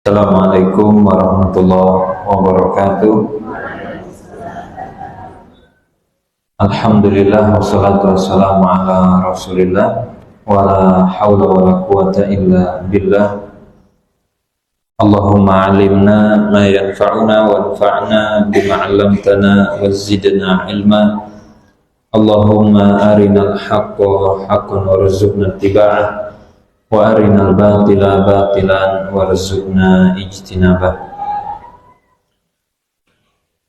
Assalamualaikum warahmatullahi wabarakatuh. Alhamdulillah wassalatu wassalamu ala rasulillah wa la hawla wa la quwata illa billah. Allahumma alimna ma yanfa'una wanfa'na bima 'allamtana wa zidna ilma. Allahumma arinal haqqa haqqan warzuqna ittiba'ah wa arinal batila batilan warzuqna ijtinabah.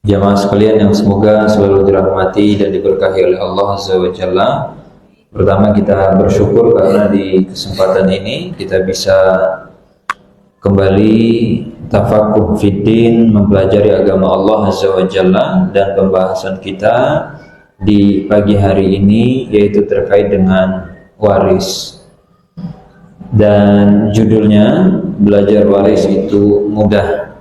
Jamaah sekalian yang semoga selalu dirahmati dan diberkahi oleh Allah Azza wa Jalla. Pertama, kita bersyukur karena di kesempatan ini kita bisa kembali tafaqquh fiddin, mempelajari agama Allah Azza wa Jalla, dan pembahasan kita di pagi hari ini yaitu terkait dengan waris. Dan judulnya belajar waris itu mudah.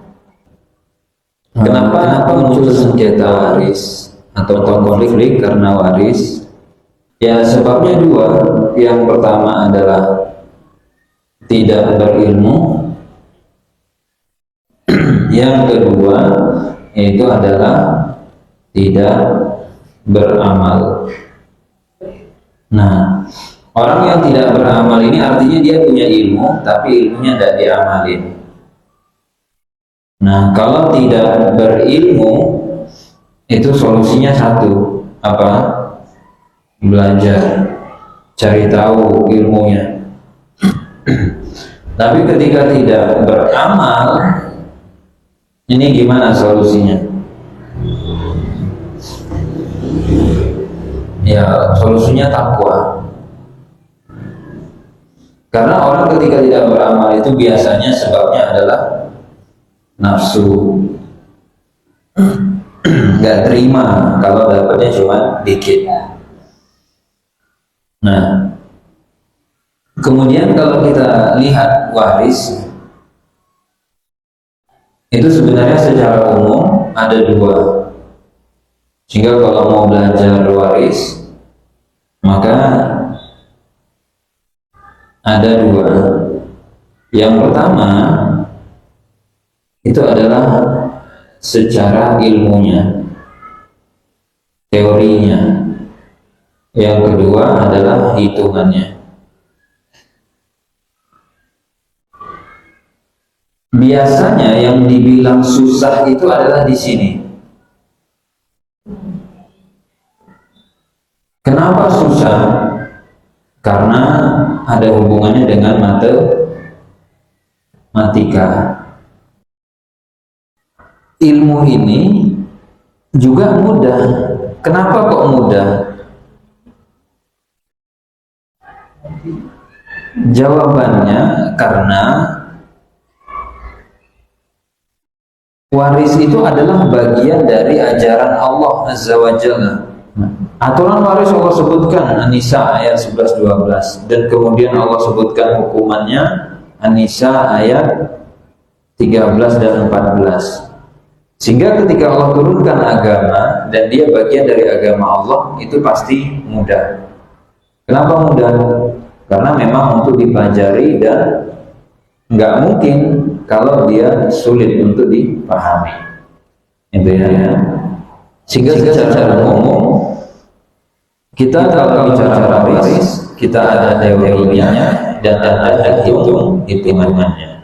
Kenapa muncul sengketa waris atau konflik karena waris? Ya, sebabnya dua. Yang pertama adalah tidak berilmu. Yang kedua yaitu adalah tidak beramal. Nah, orang yang tidak beramal ini artinya dia punya ilmu, tapi ilmunya tidak diamalin. Nah, kalau tidak berilmu, itu solusinya satu, apa? Belajar, cari tahu ilmunya. Tapi ketika tidak beramal, ini gimana solusinya? Ya, solusinya takwa. Karena orang ketika tidak beramal itu biasanya sebabnya adalah nafsu, nggak terima kalau dapatnya cuma dikit. Nah, kemudian kalau kita lihat waris itu sebenarnya secara umum ada dua. Sehingga kalau mau belajar waris maka ada dua. Yang pertama itu adalah secara ilmunya, teorinya. Yang kedua adalah hitungannya. Biasanya yang dibilang susah itu adalah di sini. Kenapa susah? Karena ada hubungannya dengan matematika. Ilmu ini juga mudah. Kenapa kok mudah? Jawabannya karena waris itu adalah bagian dari ajaran Allah Azza wa Jalla. Aturan waris Allah sebutkan An-Nisa ayat 11-12, dan kemudian Allah sebutkan hukumannya An-Nisa ayat 13 dan 14. Sehingga ketika Allah turunkan agama dan dia bagian dari agama Allah, itu pasti mudah. Kenapa mudah? Karena memang untuk dipelajari dan nggak mungkin kalau dia sulit untuk dipahami. Itu ya. Sehingga secara umum kita kalau bicara waris, kita ada teorinya dan ada hitungannya.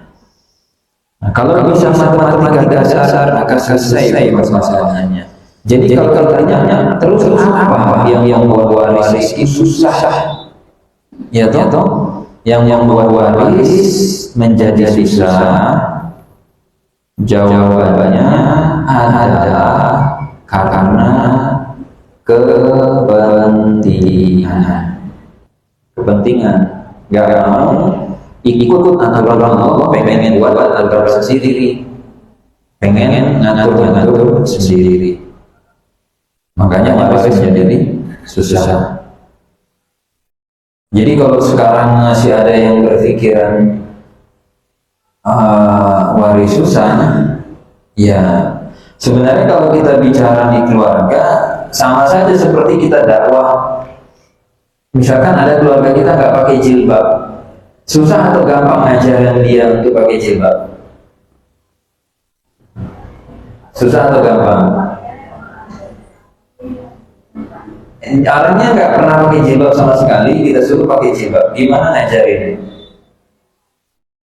Nah, kalau bisa matematika dasar maka selesai masalahnya. Jadi kalau tanya terus apa yang membuat waris itu susah? Ya toh, yang membuat waris menjadi susah, jawabannya adalah karena kepentingan. Gak mau ikut aturan Allah, pengen buat aturan sendiri, pengen ngatur sendiri. Makanya waris jadi susah. Jadi kalau sekarang masih ada yang berpikiran waris susah, ya sebenarnya kalau kita bicara di keluarga sama saja seperti kita dakwah. Misalkan ada keluarga kita nggak pakai jilbab, susah atau gampang ngajarin dia untuk pakai jilbab? Susah atau gampang? Orangnya nggak pernah pakai jilbab sama sekali, kita suruh pakai jilbab, gimana ngajarin?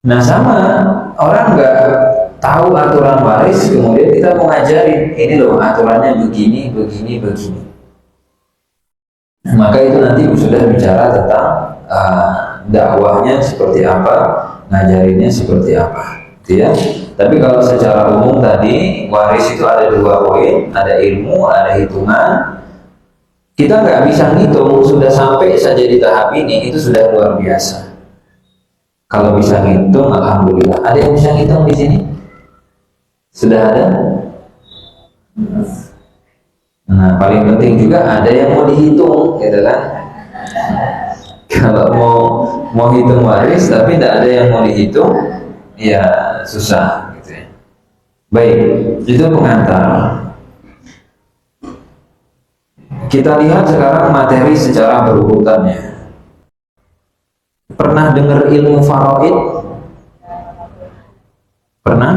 Nah sama, orang nggak tahu aturan waris, kemudian kita mau ngajarin, ini loh aturannya begini, begini, begini. Maka itu nanti sudah bicara tentang dakwahnya seperti apa, ngajarinnya seperti apa, gitu ya. Tapi kalau secara umum tadi waris itu ada dua poin, ada ilmu, ada hitungan. Kita nggak bisa ngitung, sudah sampai saja di tahap ini itu sudah luar biasa. Kalau bisa ngitung, alhamdulillah. Ada yang bisa ngitung di sini? Sudah ada? Nah, paling penting juga ada yang mau dihitung, gitu kan? Kalau mau hitung waris, tapi tidak ada yang mau dihitung, ya susah, gitu ya. Baik, itu pengantar. Kita lihat sekarang materi secara berurutannya. Pernah dengar ilmu faraid? Pernah?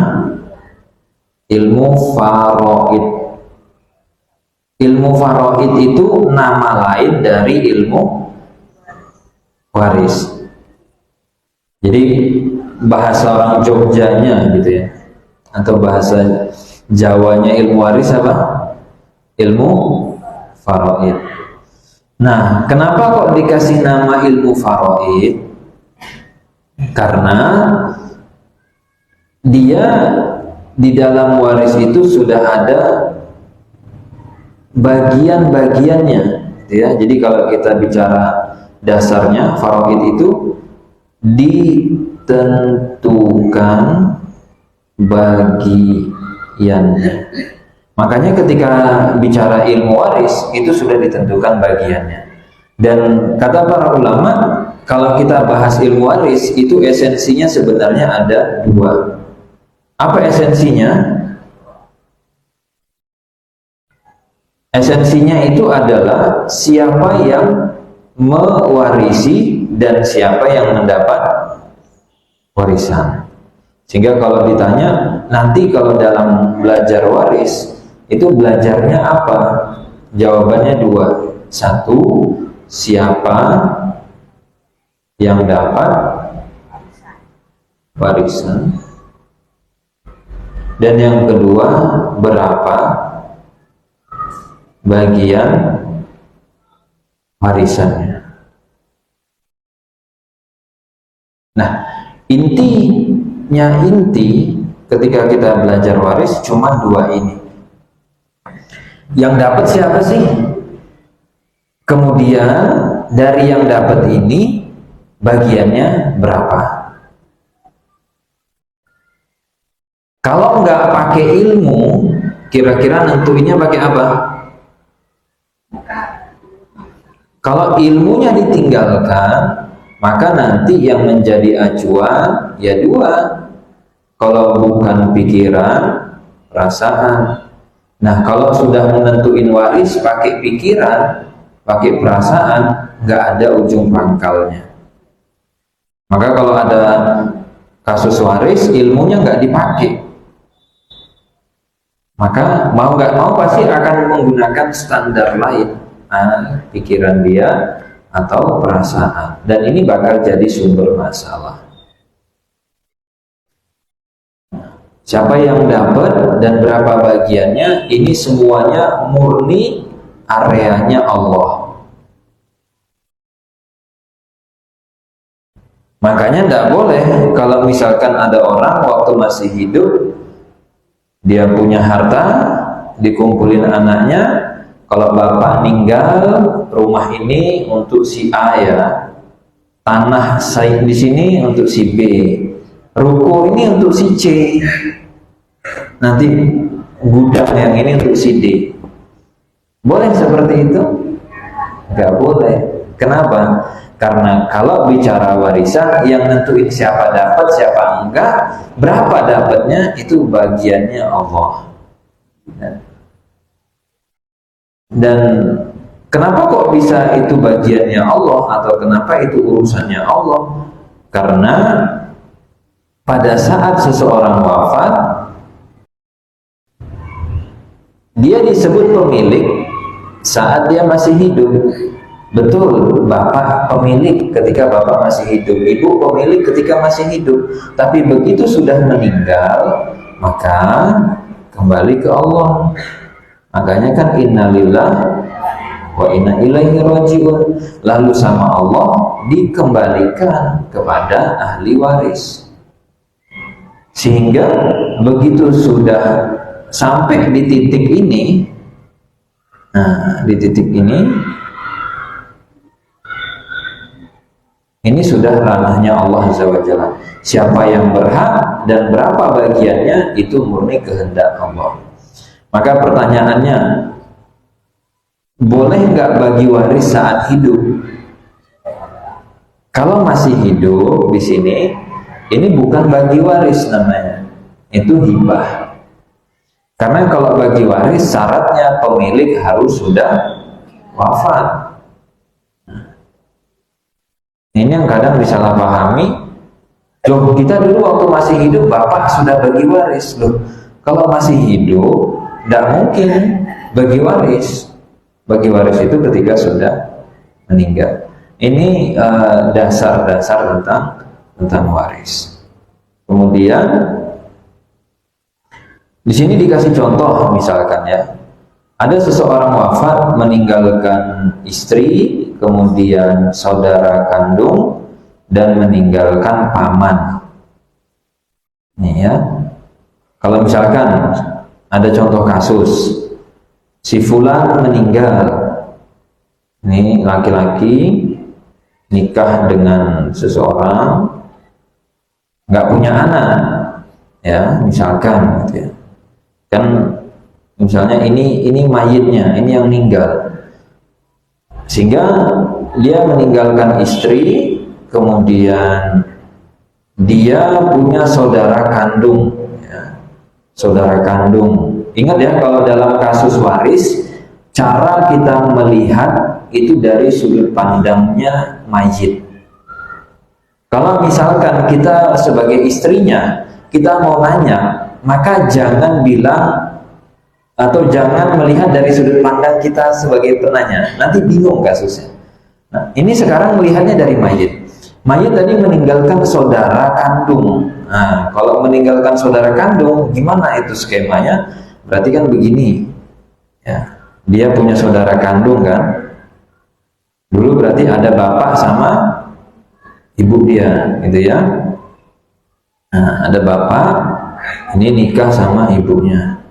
Ilmu faraid. Ilmu faraid itu nama lain dari ilmu waris. Jadi bahasa orang Jogjanya gitu ya, atau bahasa Jawanya ilmu waris apa? Ilmu faraid. Nah, kenapa kok dikasih nama ilmu faraid? Karena dia di dalam waris itu sudah ada bagian-bagiannya, ya. Jadi kalau kita bicara dasarnya, faraid itu ditentukan bagiannya. Makanya ketika bicara ilmu waris itu sudah ditentukan bagiannya. Dan kata para ulama, kalau kita bahas ilmu waris itu esensinya sebenarnya ada dua. Apa esensinya? Esensinya itu adalah siapa yang mewarisi dan siapa yang mendapat warisan. Sehingga kalau ditanya nanti kalau dalam belajar waris itu belajarnya apa? Jawabannya dua. Satu, siapa yang dapat warisan, dan yang kedua, berapa bagian warisannya. Nah, inti ketika kita belajar waris cuma dua ini. Yang dapat siapa sih? Kemudian dari yang dapat ini bagiannya berapa? Kalau nggak pakai ilmu, kira-kira nentuinnya pakai apa? Kalau ilmunya ditinggalkan, maka nanti yang menjadi acuan ya dua. Kalau bukan pikiran, perasaan. Nah, kalau sudah menentuin waris pakai pikiran, pakai perasaan, nggak ada ujung pangkalnya. Maka kalau ada kasus waris, ilmunya nggak dipakai, maka mau nggak mau pasti akan menggunakan standar lain, pikiran dia atau perasaan, dan ini bakal jadi sumber masalah. Siapa yang dapat dan berapa bagiannya, ini semuanya murni areanya Allah. Makanya tidak boleh kalau misalkan ada orang waktu masih hidup, dia punya harta, dikumpulin anaknya, kalau bapak meninggal, rumah ini untuk si A ya, tanah saya di sini untuk si B, ruko ini untuk si C, nanti gudang yang ini untuk si D. Boleh seperti itu? Nggak boleh. Kenapa? Karena kalau bicara warisan, yang nentuin siapa dapat, siapa enggak, berapa dapatnya, itu bagiannya Allah. Dan kenapa kok bisa itu bagiannya Allah, atau kenapa itu urusannya Allah? Karena pada saat seseorang wafat, Dia disebut pemilik saat dia masih hidup. Betul, bapak pemilik ketika bapak masih hidup, ibu pemilik ketika masih hidup. Tapi begitu sudah meninggal, maka kembali ke Allah. Makanya kan innalillah wa inna ilaihi rajiun. Lalu sama Allah dikembalikan kepada ahli waris. Sehingga begitu sudah sampai di titik ini, nah di titik ini sudah ranahnya Allah Azza wa Jalla. Siapa yang berhak dan berapa bagiannya itu murni kehendak Allah. Maka pertanyaannya, boleh nggak bagi waris saat hidup? Kalau masih hidup di sini, ini bukan bagi waris namanya, itu hibah. Karena kalau bagi waris syaratnya pemilik harus sudah wafat. Ini yang kadang disalahpahami. Loh, kita dulu waktu masih hidup bapak sudah bagi waris. Loh, kalau masih hidup tidak mungkin bagi waris. Bagi waris itu ketika sudah meninggal. Ini dasar-dasar tentang waris. Kemudian di sini dikasih contoh, misalkan ya, ada seseorang wafat meninggalkan istri, kemudian saudara kandung, dan meninggalkan paman. Nih ya, kalau misalkan ada contoh kasus, si fulan meninggal, ini laki-laki nikah dengan seseorang, nggak punya anak, ya misalkan, gitu ya. Kan misalnya ini mayitnya, ini yang meninggal, sehingga dia meninggalkan istri, kemudian dia punya saudara kandung, ya. Saudara kandung, ingat ya, kalau dalam kasus waris, cara kita melihat itu dari sudut pandangnya mayit. Kalau misalkan kita sebagai istrinya, kita mau nanya, maka jangan bilang atau jangan melihat dari sudut pandang kita sebagai penanya, nanti bingung kasusnya. Nah, ini sekarang melihatnya dari mayit. Mayit tadi meninggalkan saudara kandung. Nah, kalau meninggalkan saudara kandung, gimana itu skemanya? Berarti kan begini, ya, dia punya saudara kandung kan? Dulu berarti ada bapak sama ibu dia, gitu ya. Nah, ada bapak, ini nikah sama ibunya.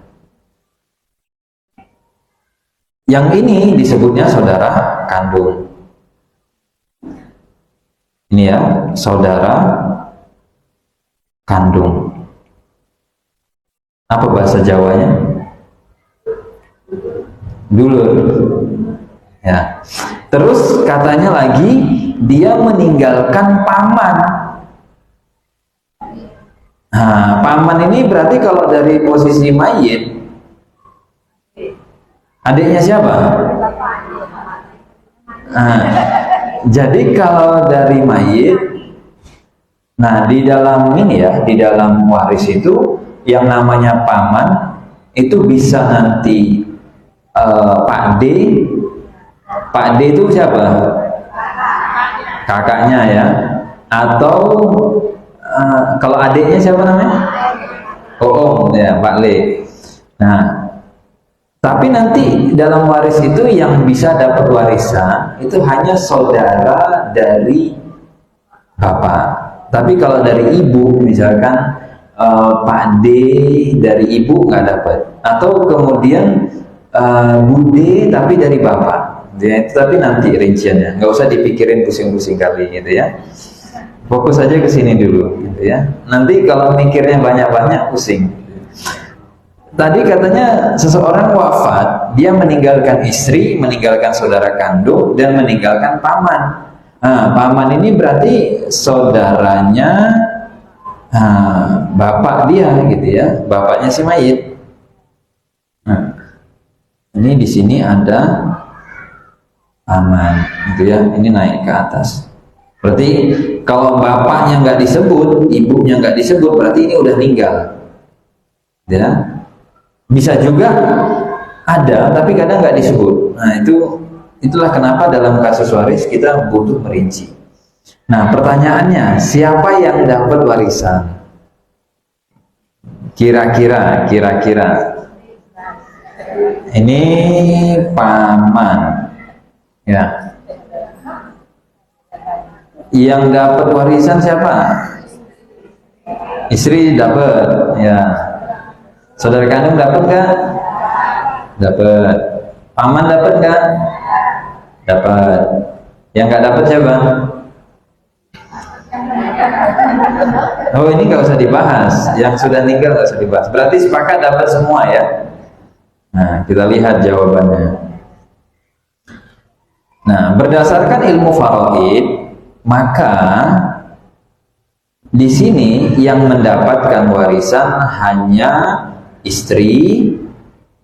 Yang ini disebutnya saudara kandung. Ini ya, saudara kandung. Apa bahasa Jawanya? Dulur. Ya. Terus katanya lagi dia meninggalkan paman. Nah, paman ini berarti kalau dari posisi mayit, adiknya siapa? Nah, jadi kalau dari mayit, nah di dalam ini ya, di dalam waris itu yang namanya paman itu bisa nanti Pak D. Pak D itu siapa? Kakaknya ya. Atau kalau adiknya siapa namanya? Om ya, Pak Le. Nah, tapi nanti dalam waris itu yang bisa dapat warisan itu hanya saudara dari bapak. Tapi kalau dari ibu, misalkan Pak D dari ibu nggak dapat. Atau kemudian Bude tapi dari bapak. Ya, itu tapi nanti rinciannya, nggak usah dipikirin pusing-pusing kali gitu ya. Fokus aja ke sini dulu, gitu ya. Nanti kalau mikirnya banyak-banyak pusing. Tadi katanya seseorang wafat, dia meninggalkan istri, meninggalkan saudara kandung, dan meninggalkan paman. Nah, paman ini berarti saudaranya bapak dia, gitu ya, bapaknya si mayit. Nah, ini di sini ada paman, gitu ya, ini naik ke atas. Berarti kalau bapaknya nggak disebut, ibunya nggak disebut, berarti ini udah meninggal. Ya. Bisa juga ada tapi kadang nggak disebut. Nah, itulah kenapa dalam kasus waris kita butuh merinci. Nah, pertanyaannya, siapa yang dapat warisan? Kira-kira ini paman, ya. Yang dapat warisan siapa? Istri dapat, ya. Saudara kandung dapat nggak? Dapat. Paman dapat nggak? Dapat. Yang nggak dapat siapa? Oh, ini nggak usah dibahas. Yang sudah meninggal nggak usah dibahas. Berarti sepakat dapat semua, ya. Nah, kita lihat jawabannya. Nah, berdasarkan ilmu faraid, maka di sini yang mendapatkan warisan hanya istri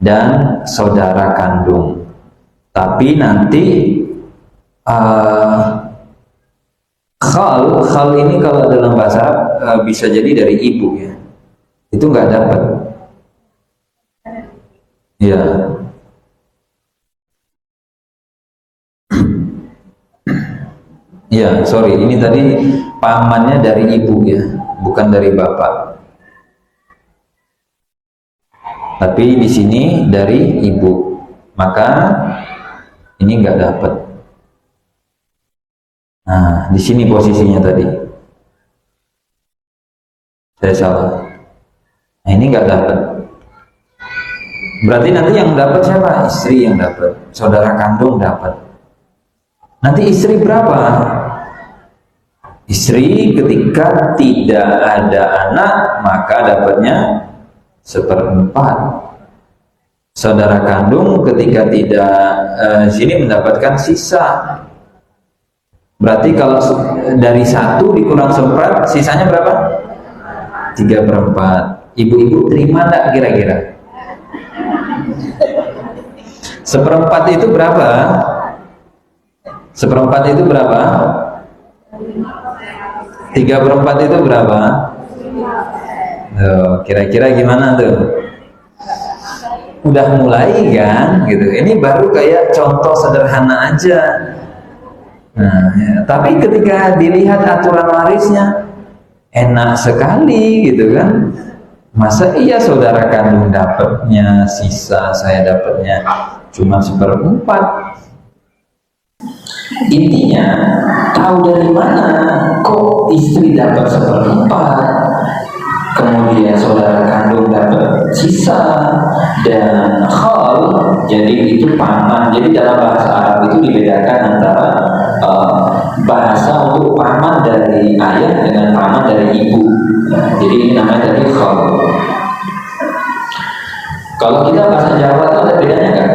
dan saudara kandung. Tapi nanti khal ini kalau dalam bahasa Arab bisa jadi dari ibu, ya. Itu nggak dapat. Ya. Ya, sorry, ini tadi pamannya dari ibu, ya, bukan dari bapak. Tapi di sini dari ibu, maka ini nggak dapat. Nah, di sini posisinya tadi. Saya salah. Nah, ini nggak dapat. Berarti nanti yang dapat siapa? Istri yang dapat. Saudara kandung dapat. Nanti istri berapa? Istri ketika tidak ada anak maka dapatnya 1/4. Saudara kandung ketika tidak sini mendapatkan sisa. Berarti kalau dari 1 dikurang 1/4, sisanya berapa? 3/4. Ibu-ibu terima enggak kira-kira? 1/4 itu berapa? 1/4 itu berapa? 3/4 itu berapa? Kira-kira gimana tuh? Udah mulai kan gitu. Ini baru kayak contoh sederhana aja. Nah, ya. Tapi ketika dilihat aturan warisnya enak sekali gitu kan. Masa iya saudara kandung dapatnya sisa, saya dapatnya cuma 1/4. Intinya tahu dari mana kok istri dapat 1/4, kemudian saudara kandung dapat sisa, dan khal jadi itu paman. Jadi dalam bahasa Arab itu dibedakan antara bahasa untuk paman dari ayah dengan paman dari ibu. Jadi ini namanya tadi khal. Kalau kita bahasa Jawa itu ada bedanya nggak?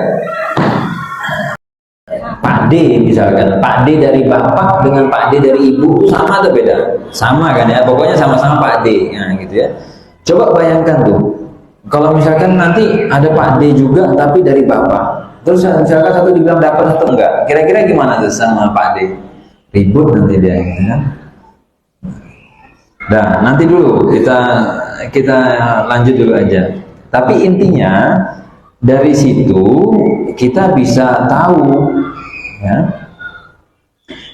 Pak D misalkan, Pak D dari bapak dengan Pak D dari ibu sama atau beda? Sama kan ya, pokoknya sama-sama Pak D, nah gitu ya. Coba bayangkan tuh, kalau misalkan nanti ada Pak D juga tapi dari bapak, terus misalkan satu dibilang dapat atau enggak, kira-kira gimana tuh sama Pak D? Ribut nanti dia, gitu kan? Nah, nanti dulu kita lanjut dulu aja. Tapi intinya dari situ kita bisa tahu, ya,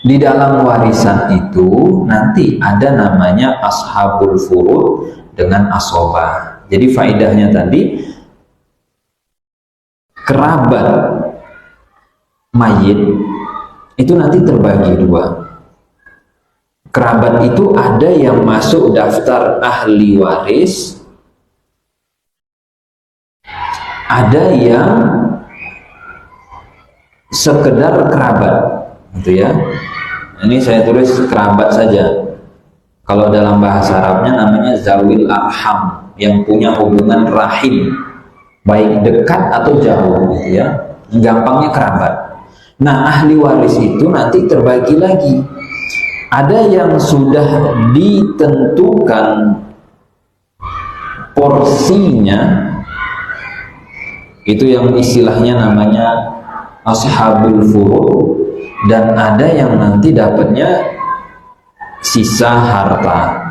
di dalam warisan itu nanti ada namanya ashabul furud dengan asobah. Jadi faedahnya tadi kerabat mayit itu nanti terbagi 2. Kerabat itu ada yang masuk daftar ahli waris, ada yang sekedar kerabat, gitu ya. Ini saya tulis kerabat saja. Kalau dalam bahasa Arabnya namanya zawil arham, yang punya hubungan rahim, baik dekat atau jauh, gitu ya. Gampangnya kerabat. Nah, ahli waris itu nanti terbagi lagi. Ada yang sudah ditentukan porsinya, itu yang istilahnya namanya ashabul furud, dan ada yang nanti dapatnya sisa harta.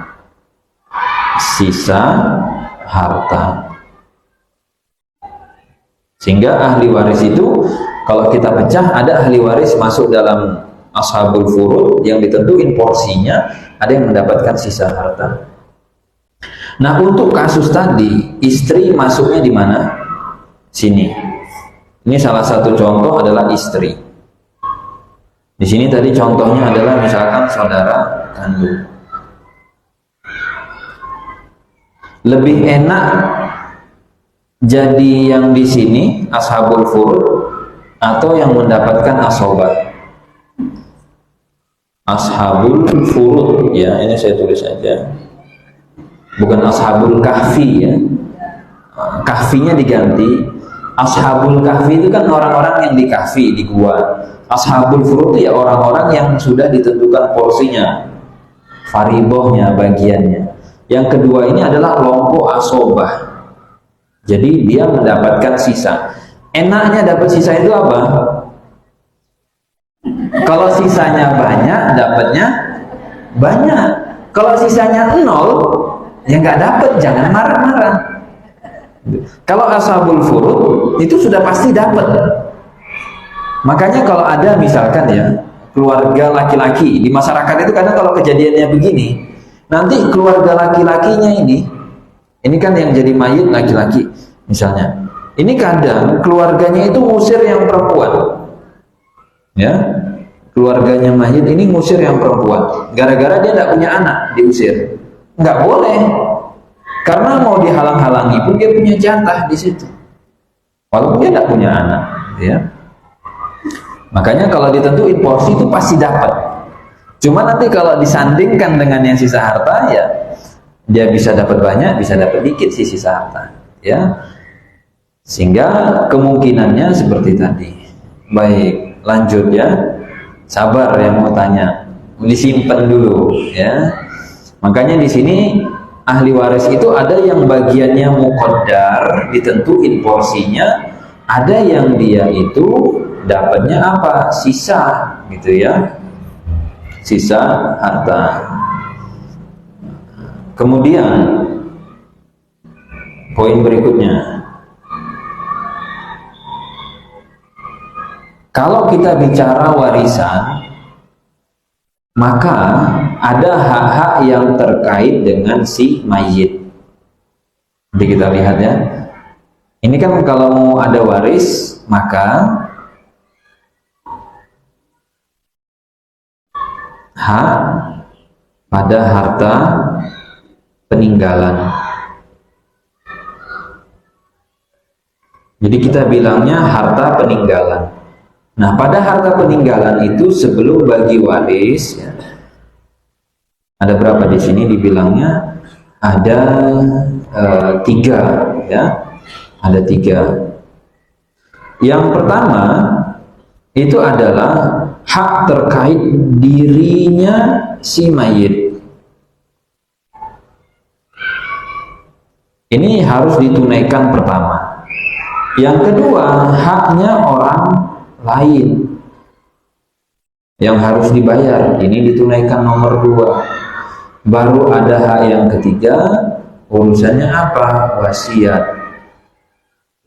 Sehingga ahli waris itu kalau kita pecah, ada ahli waris masuk dalam ashabul furud yang ditentuin porsinya, ada yang mendapatkan sisa harta. Nah, untuk kasus tadi, istri masuknya di mana? Sini. Ini salah satu contoh adalah istri. Di sini tadi contohnya adalah misalkan saudara kandung. Lebih enak jadi yang di sini ashabul furud atau yang mendapatkan asobah? Ashabul furud, ya, ini saya tulis aja, bukan ashabul kahfi, ya. Kahfinya diganti. Ashabul kahfi itu kan orang-orang yang di kahfi, di gua. Ashabul furud ya orang-orang yang sudah ditentukan porsinya, faribohnya, bagiannya. Yang kedua ini adalah kelompok asobah. Jadi dia mendapatkan sisa. Enaknya dapat sisa itu apa? Kalau sisanya banyak, dapatnya banyak. Kalau sisanya 0, ya nggak dapat, jangan marah-marah. Kalau ashabul furud itu sudah pasti dapat. Makanya kalau ada misalkan ya keluarga laki-laki di masyarakat itu kadang kalau kejadiannya begini, nanti keluarga laki-lakinya ini kan yang jadi mayit laki-laki misalnya. Ini kadang keluarganya itu ngusir yang perempuan, ya. Keluarganya mayit ini ngusir yang perempuan gara-gara dia tidak punya anak, diusir. Nggak boleh, karena mau dihalang-halangi pun dia punya jatah di situ walaupun dia tidak punya anak, ya. Makanya kalau ditentuin porsi itu pasti dapat. Cuma nanti kalau disandingkan dengan yang sisa harta, ya dia bisa dapat banyak, bisa dapat dikit sih sisa harta, ya. Sehingga kemungkinannya seperti tadi. Baik, lanjut ya. Sabar yang mau tanya, disimpan dulu, ya. Makanya di sini ahli waris itu ada yang bagiannya muqaddar, ditentuin porsinya, ada yang dia itu dapatnya apa? Sisa, gitu ya. Sisa harta. Kemudian poin berikutnya, kalau kita bicara warisan, maka ada hak-hak yang terkait dengan si mayit. Nanti kita lihat ya. Ini kan kalau mau ada waris, maka hak pada harta peninggalan. Jadi kita bilangnya harta peninggalan. Nah, pada harta peninggalan itu sebelum bagi waris, ya, ada berapa di sini dibilangnya? Ada 3, ya. Ada 3. Yang pertama itu adalah hak terkait dirinya si mayit. Ini harus ditunaikan pertama. Yang kedua, haknya orang lain yang harus dibayar, ini ditunaikan nomor 2. Baru ada hak yang ketiga, urusannya apa? Wasiat,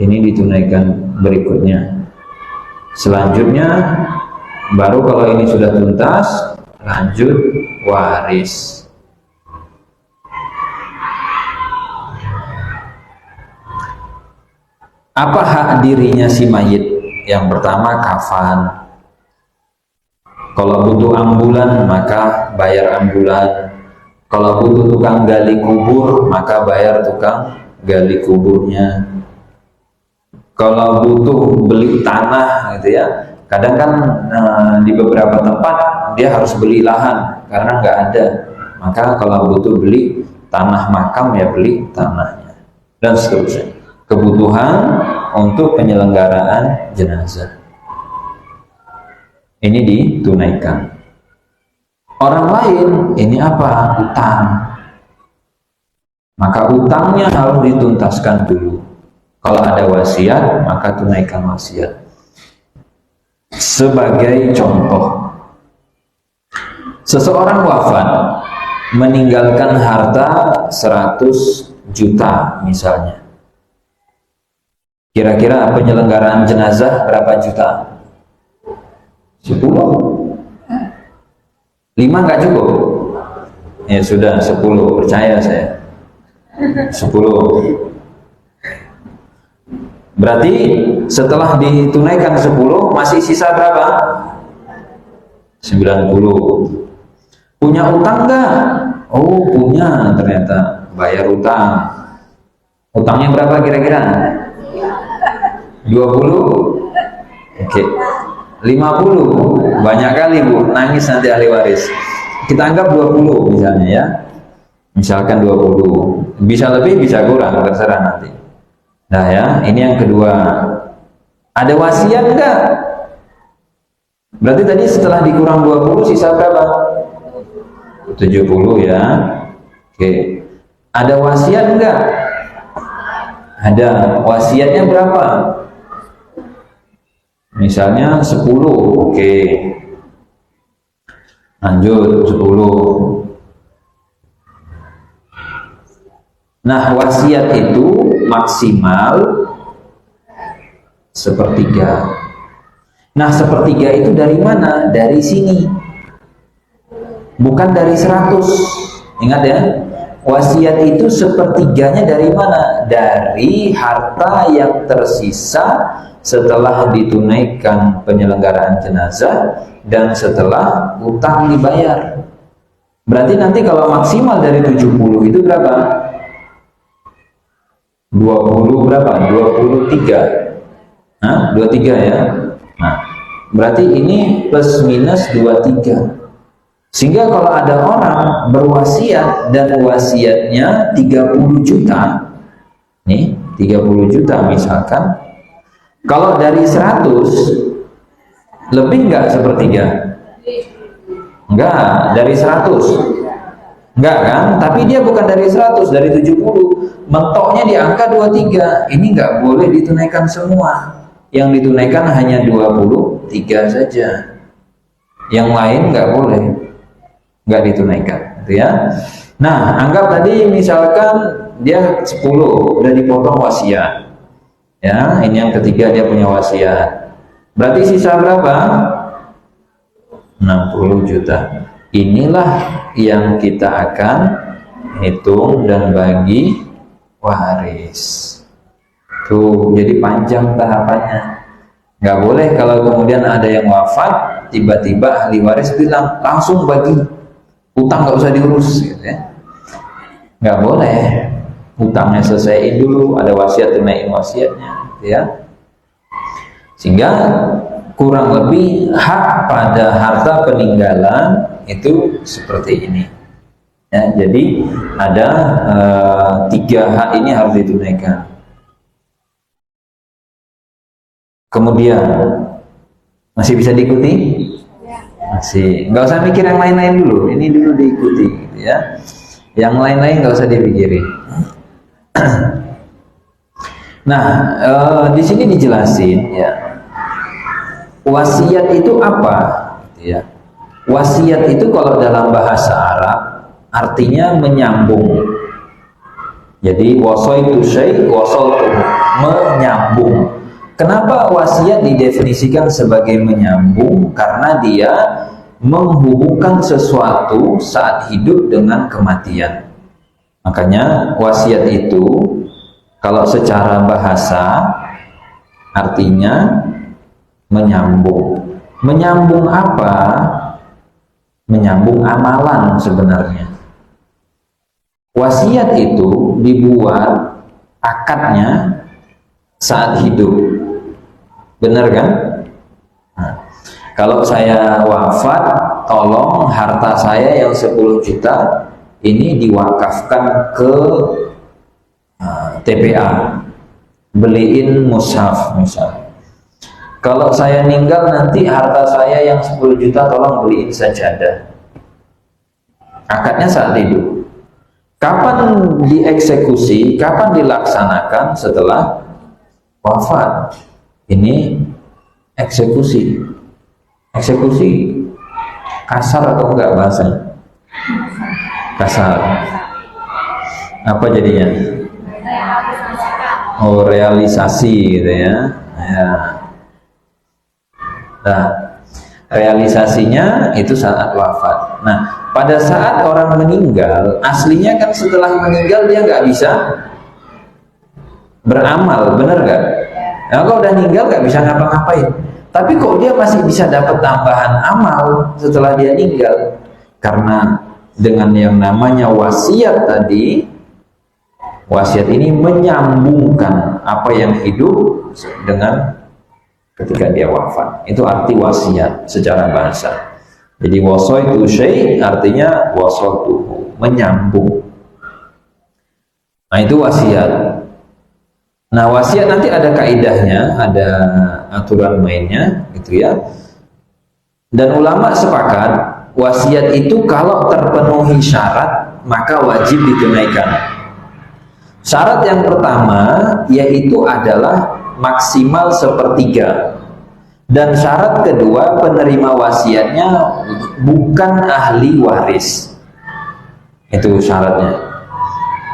ini ditunaikan berikutnya. Selanjutnya baru kalau ini sudah tuntas, lanjut waris. Apa hak dirinya si mayit? Yang pertama kafan. Kalau butuh ambulan maka bayar ambulan. Kalau butuh tukang gali kubur maka bayar tukang gali kuburnya. Kalau butuh beli tanah gitu ya, kadang kan di beberapa tempat dia harus beli lahan karena nggak ada. Maka kalau butuh beli tanah makam ya beli tanahnya dan seterusnya. Kebutuhan untuk penyelenggaraan jenazah ini ditunaikan. Orang lain ini apa? Utang. Maka utangnya harus dituntaskan dulu. Kalau ada wasiat maka tunaikan wasiat. Sebagai contoh, seseorang wafat meninggalkan harta 100 juta misalnya. Kira-kira penyelenggaraan jenazah berapa juta? 10? 5 nggak cukup? Ya sudah 10, percaya saya. 10. Berarti setelah ditunaikan 10 masih sisa berapa? 90. Punya utang nggak? Oh punya, ternyata bayar utang. Utangnya berapa kira-kira? 20? Oke. 50? Banyak kali Bu, nangis nanti ahli waris. Kita anggap 20 misalnya ya. Misalkan 20. Bisa lebih, bisa kurang, terserah nanti. Nah ya, ini yang kedua. Ada wasiat enggak? Berarti tadi setelah dikurang 20 sisa berapa? 70 ya. Oke. Ada wasiat enggak? Ada. Wasiatnya berapa? Misalnya 10. Oke. Lanjut 10. Nah, wasiat itu maksimal sepertiga. Nah, sepertiga itu dari mana? Dari sini. Bukan dari 100. Ingat ya. Wasiat itu sepertiganya dari mana? Dari harta yang tersisa setelah ditunaikan penyelenggaraan jenazah dan setelah utang dibayar. Berarti nanti kalau maksimal dari 70 itu berapa? 20 berapa? 23. Nah, 23 ya. Nah, berarti ini plus minus 23. Sehingga kalau ada orang berwasiat dan wasiatnya 30 juta, nih 30 juta misalkan, kalau dari 100 lebih nggak sepertiga? Enggak, dari 100 enggak kan? Tapi dia bukan dari 100, dari 70. Mentoknya di angka 23. Ini nggak boleh ditunaikan semua. Yang ditunaikan hanya 23 saja. Yang lain nggak boleh, nggak ditunaikan, gitu ya. Nah, anggap tadi misalkan dia 10 udah dipotong wasiat. Ya, ini yang ketiga dia punya wasiat. Berarti sisa berapa? 60 juta. Inilah yang kita akan hitung dan bagi waris. Tuh, jadi panjang tahapannya. Nggak boleh kalau kemudian ada yang wafat, tiba-tiba ahli waris bilang langsung bagi, utang nggak usah diurus, gitu ya. Nggak boleh. Utangnya selesaiin dulu, ada wasiat tunaiin wasiatnya, gitu ya. Sehingga kurang lebih hak pada harta peninggalan itu seperti ini. Ya, jadi ada 3 hak ini harus ditunaikan. Kemudian masih bisa diikuti? Masih. Nggak usah mikir yang lain-lain dulu. Ini dulu diikuti, gitu ya. Yang lain-lain nggak usah dipikirin. Nah, di sini dijelasin ya. Wasiat itu apa? Ya. Wasiat itu kalau dalam bahasa Arab artinya menyambung. Jadi wasaitu syai' wasaltu, menyambung. Kenapa wasiat didefinisikan sebagai menyambung? Karena dia menghubungkan sesuatu saat hidup dengan kematian. Makanya wasiat itu kalau secara bahasa artinya menyambung. Menyambung apa? Menyambung amalan sebenarnya. Wasiat itu dibuat akadnya saat hidup. Benar kan? Nah, kalau saya wafat, tolong harta saya yang 10 juta ini diwakafkan ke TPA, beliin mushaf misal. Kalau saya meninggal nanti harta saya yang 10 juta tolong beliin sajadah. Akadnya saat hidup. Kapan dieksekusi, kapan dilaksanakan? Setelah wafat. Ini eksekusi. Eksekusi kasar atau enggak bahasanya? Kasar. Apa jadinya? Oh, realisasi gitu ya. Ya. Nah, realisasinya itu saat wafat. Nah, pada saat orang meninggal, aslinya kan setelah meninggal dia nggak bisa beramal, bener nggak? Nah, kalau udah meninggal nggak bisa ngapa-ngapain. Tapi kok dia masih bisa dapat tambahan amal setelah dia meninggal? Karena dengan yang namanya wasiat tadi, wasiat ini menyambungkan apa yang hidup dengan ketika dia wafat. Itu arti wasiat secara bahasa. Jadi wasaitu syai' artinya wasatuhu, menyambung. Nah, itu wasiat. Nah, wasiat nanti ada kaidahnya, ada aturan mainnya gitu ya. Dan ulama sepakat wasiat itu kalau terpenuhi syarat maka wajib ditunaikan. Syarat yang pertama yaitu adalah maksimal 1/3. Dan syarat kedua, penerima wasiatnya bukan ahli waris. Itu syaratnya.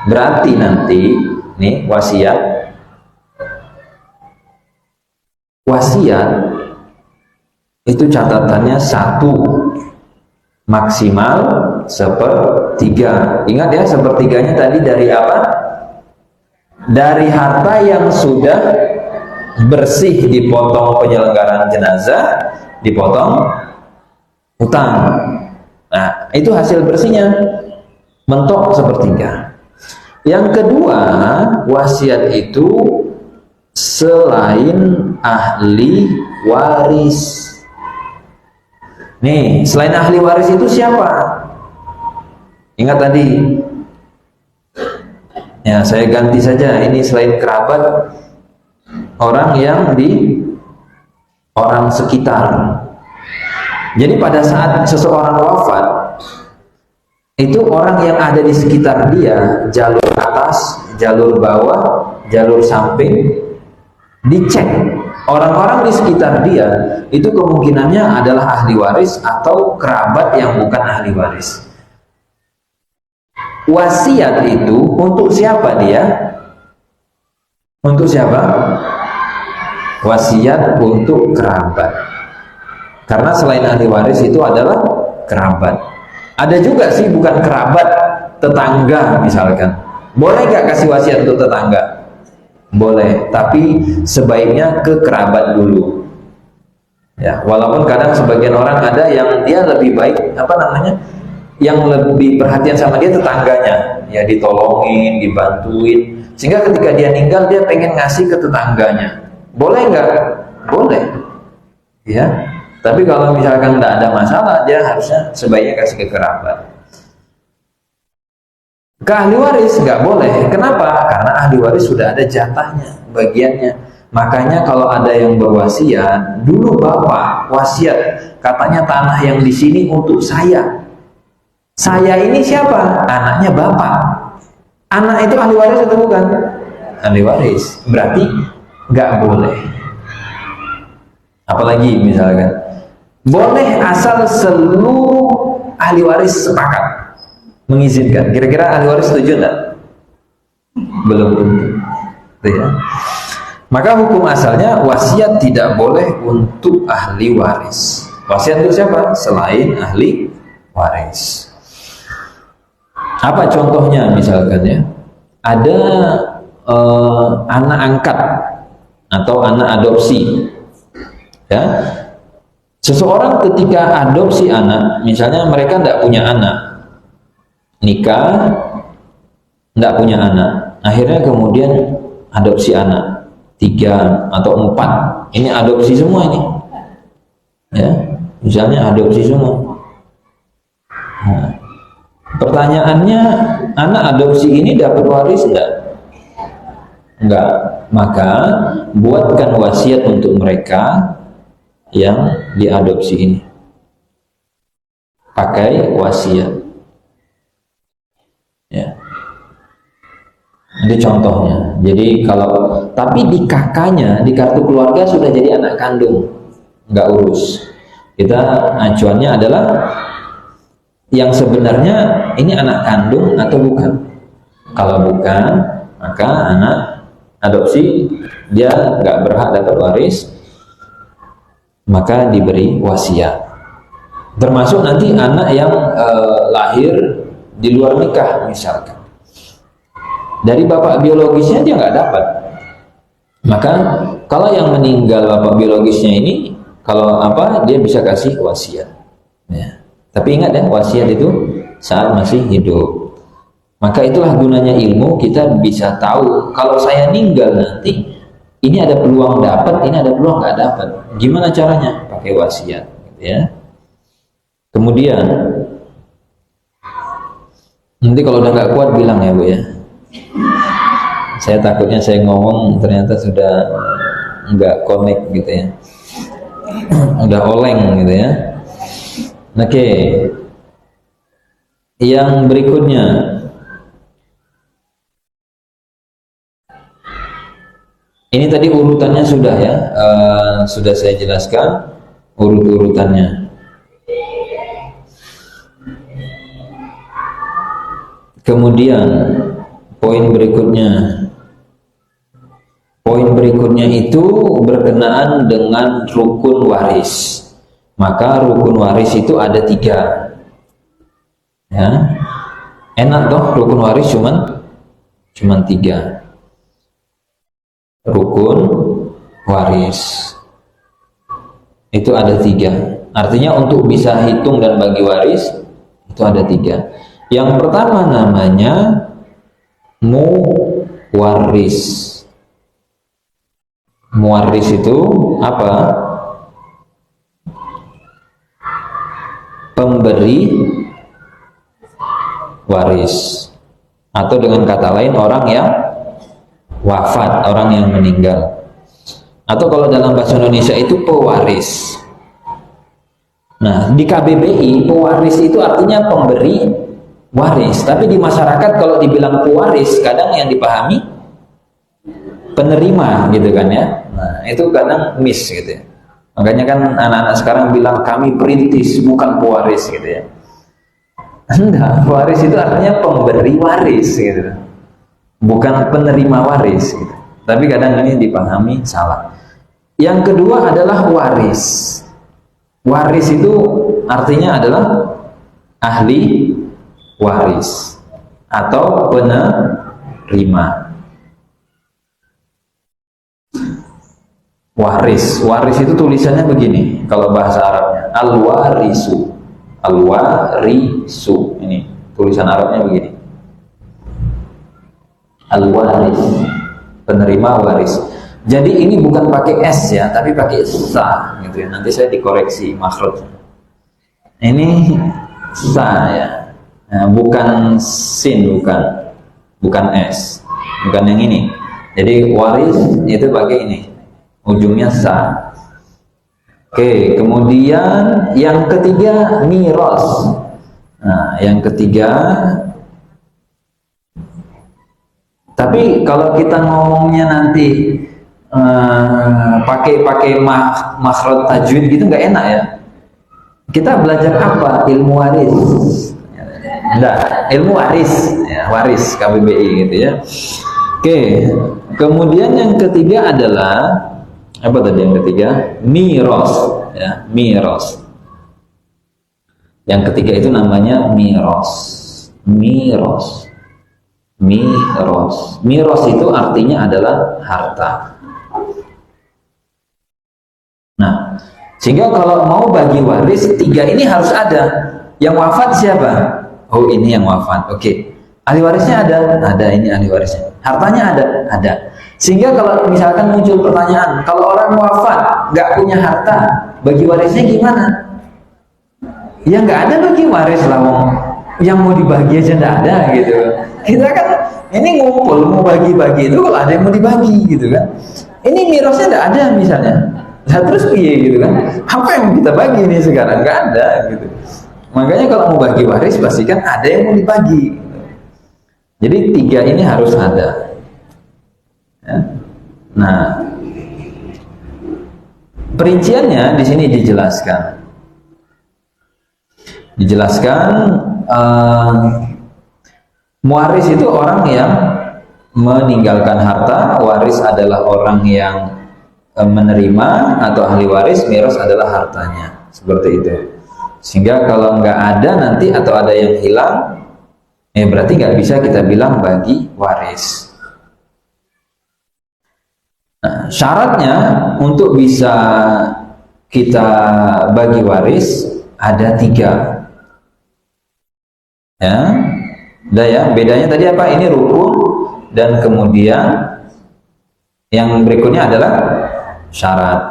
Berarti nanti nih wasiat itu catatannya 1, maksimal 1/3. Ingat ya, 1/3-nya tadi dari apa? Dari harta yang sudah bersih dipotong penyelenggaraan jenazah, dipotong utang. Nah, itu hasil bersihnya, mentok 1/3. Yang kedua, wasiat itu selain ahli waris. Nih, selain ahli waris itu siapa? Ingat tadi. Ya, saya ganti saja. Ini selain kerabat, orang yang di orang sekitar. Jadi pada saat seseorang wafat, itu orang yang ada di sekitar dia, jalur atas, jalur bawah, jalur samping, dicek. Orang-orang di sekitar dia itu kemungkinannya adalah ahli waris atau kerabat yang bukan ahli waris. Wasiat itu untuk siapa dia? Untuk siapa? Wasiat untuk kerabat. Karena selain ahli waris itu adalah kerabat. Ada juga sih bukan kerabat, tetangga misalkan. Boleh nggak kasih wasiat untuk tetangga? Boleh, tapi sebaiknya ke kerabat dulu. Ya, walaupun kadang sebagian orang ada yang dia lebih baik, apa namanya? Yang lebih perhatian sama dia tetangganya, ya ditolongin, dibantuin, sehingga ketika dia meninggal dia pengen ngasih ke tetangganya. Boleh nggak? Boleh, ya. Tapi kalau misalkan tidak ada masalah, dia harusnya sebaiknya kasih ke kerabat. Ke ahli waris nggak boleh. Kenapa? Karena ahli waris sudah ada jatahnya, bagiannya. Makanya kalau ada yang berwasiat, dulu bapak wasiat, katanya tanah yang di sini untuk saya. Saya ini siapa? Anaknya bapak. Anak itu ahli waris atau bukan? Ahli waris. Berarti nggak boleh. Apalagi misalkan boleh asal seluruh ahli waris sepakat mengizinkan. Kira-kira ahli waris setuju enggak? Belum tentu. Ya. Maka hukum asalnya wasiat tidak boleh untuk ahli waris. Wasiat itu siapa? Selain ahli waris. Apa contohnya misalkan ya? Ada anak angkat atau anak adopsi. Ya. Seseorang ketika adopsi anak, misalnya mereka tidak punya anak, nikah, tidak punya anak, akhirnya kemudian adopsi anak 3 atau 4, ini adopsi semua ini, ya, misalnya adopsi semua. Nah, pertanyaannya, anak adopsi ini dapat waris enggak? Enggak. Maka buatkan wasiat untuk mereka yang diadopsi ini. Pakai wasiat. Ya. Ini contohnya. Jadi kalau tapi di kakaknya, di kartu keluarga sudah jadi anak kandung, nggak urus. Kita acuannya adalah yang sebenarnya ini anak kandung atau bukan. Kalau bukan, maka anak adopsi, dia nggak berhak dapat waris, maka diberi wasiat. Termasuk nanti anak yang lahir di luar nikah misalkan, dari bapak biologisnya dia nggak dapat, maka kalau yang meninggal bapak biologisnya ini, kalau apa, dia bisa kasih wasiat ya. Tapi ingat ya, wasiat itu saat masih hidup. Maka itulah gunanya ilmu, kita bisa tahu kalau saya meninggal nanti ini ada peluang dapat, ini ada peluang nggak dapat. Gimana caranya? Pakai wasiat, gitu ya. Kemudian nanti kalau udah nggak kuat bilang ya Bu ya. Saya takutnya saya ngomong ternyata sudah nggak connect gitu ya, udah oleng gitu ya. Oke, yang berikutnya. Ini tadi urutannya sudah ya, sudah saya jelaskan urut-urutannya. Kemudian poin berikutnya itu berkenaan dengan rukun waris. Maka rukun waris itu ada 3 ya. Enak toh, rukun waris cuman 3. Rukun waris itu ada 3. Artinya untuk bisa hitung dan bagi waris itu ada 3. Yang pertama namanya muwaris. Muwaris itu apa? Pemberi waris, atau dengan kata lain orang yang wafat, orang yang meninggal. Atau kalau dalam bahasa Indonesia itu pewaris. Nah, di KBBI pewaris itu artinya pemberi waris, tapi di masyarakat kalau dibilang pewaris kadang yang dipahami penerima gitu kan ya. Nah, itu kadang miss gitu ya. Makanya kan anak-anak sekarang bilang kami perintis bukan pewaris gitu ya. Enggak, pewaris itu artinya pemberi waris gitu, bukan penerima waris gitu. Tapi kadang ini dipahami salah. Yang kedua adalah waris. Waris itu artinya adalah ahli waris atau penerima. Waris itu tulisannya begini kalau bahasa Arabnya, al-warisu. Al-warisu, ini tulisan Arabnya begini. Al-waris, penerima waris. Jadi ini bukan pakai S ya, tapi pakai sa gitu ya. Nanti saya dikoreksi makhrajnya. Ini sa ya. Nah, bukan sin, bukan S, bukan yang ini. Jadi waris itu pakai ini, ujungnya sa. Oke, kemudian yang ketiga miros. Nah, yang ketiga, tapi kalau kita ngomongnya nanti pakai makhraj tajwid gitu nggak enak ya. Kita belajar apa? Ilmu waris. Enggak, ilmu waris, ya, waris KBBI gitu ya. Oke, kemudian yang ketiga adalah apa tadi yang ketiga? Miros, ya, miros. Yang ketiga itu namanya miros. Miros itu artinya adalah harta. Nah, sehingga kalau mau bagi waris 3 ini harus ada. Yang wafat siapa? Oh, ini yang wafat. Oke. Ahli warisnya ada ini ahli warisnya. Hartanya ada. Sehingga kalau misalkan muncul pertanyaan, kalau orang wafat nggak punya harta, bagi warisnya gimana? Ya nggak ada bagi waris lah, yang mau dibagi aja nggak ada gitu. Kita kan ini ngumpul mau bagi-bagi itu kalau ada yang mau dibagi gitu kan. Ini mirosnya nggak ada misalnya. Nah, terus piye gitu kan? Apa yang mau kita bagi ini sekarang? Nggak ada gitu. Makanya kalau mau bagi waris pastikan ada yang mau dibagi. Jadi 3 ini harus ada. Ya. Nah, perinciannya di sini dijelaskan. Muwaris itu orang yang meninggalkan harta, waris adalah orang yang menerima, atau ahli waris, miras adalah hartanya. Seperti itu. Sehingga kalau nggak ada nanti atau ada yang hilang, berarti nggak bisa kita bilang bagi waris. Nah, syaratnya untuk bisa kita bagi waris ada 3. Ya, udah ya. Bedanya tadi apa? Ini rukun, dan kemudian yang berikutnya adalah syarat.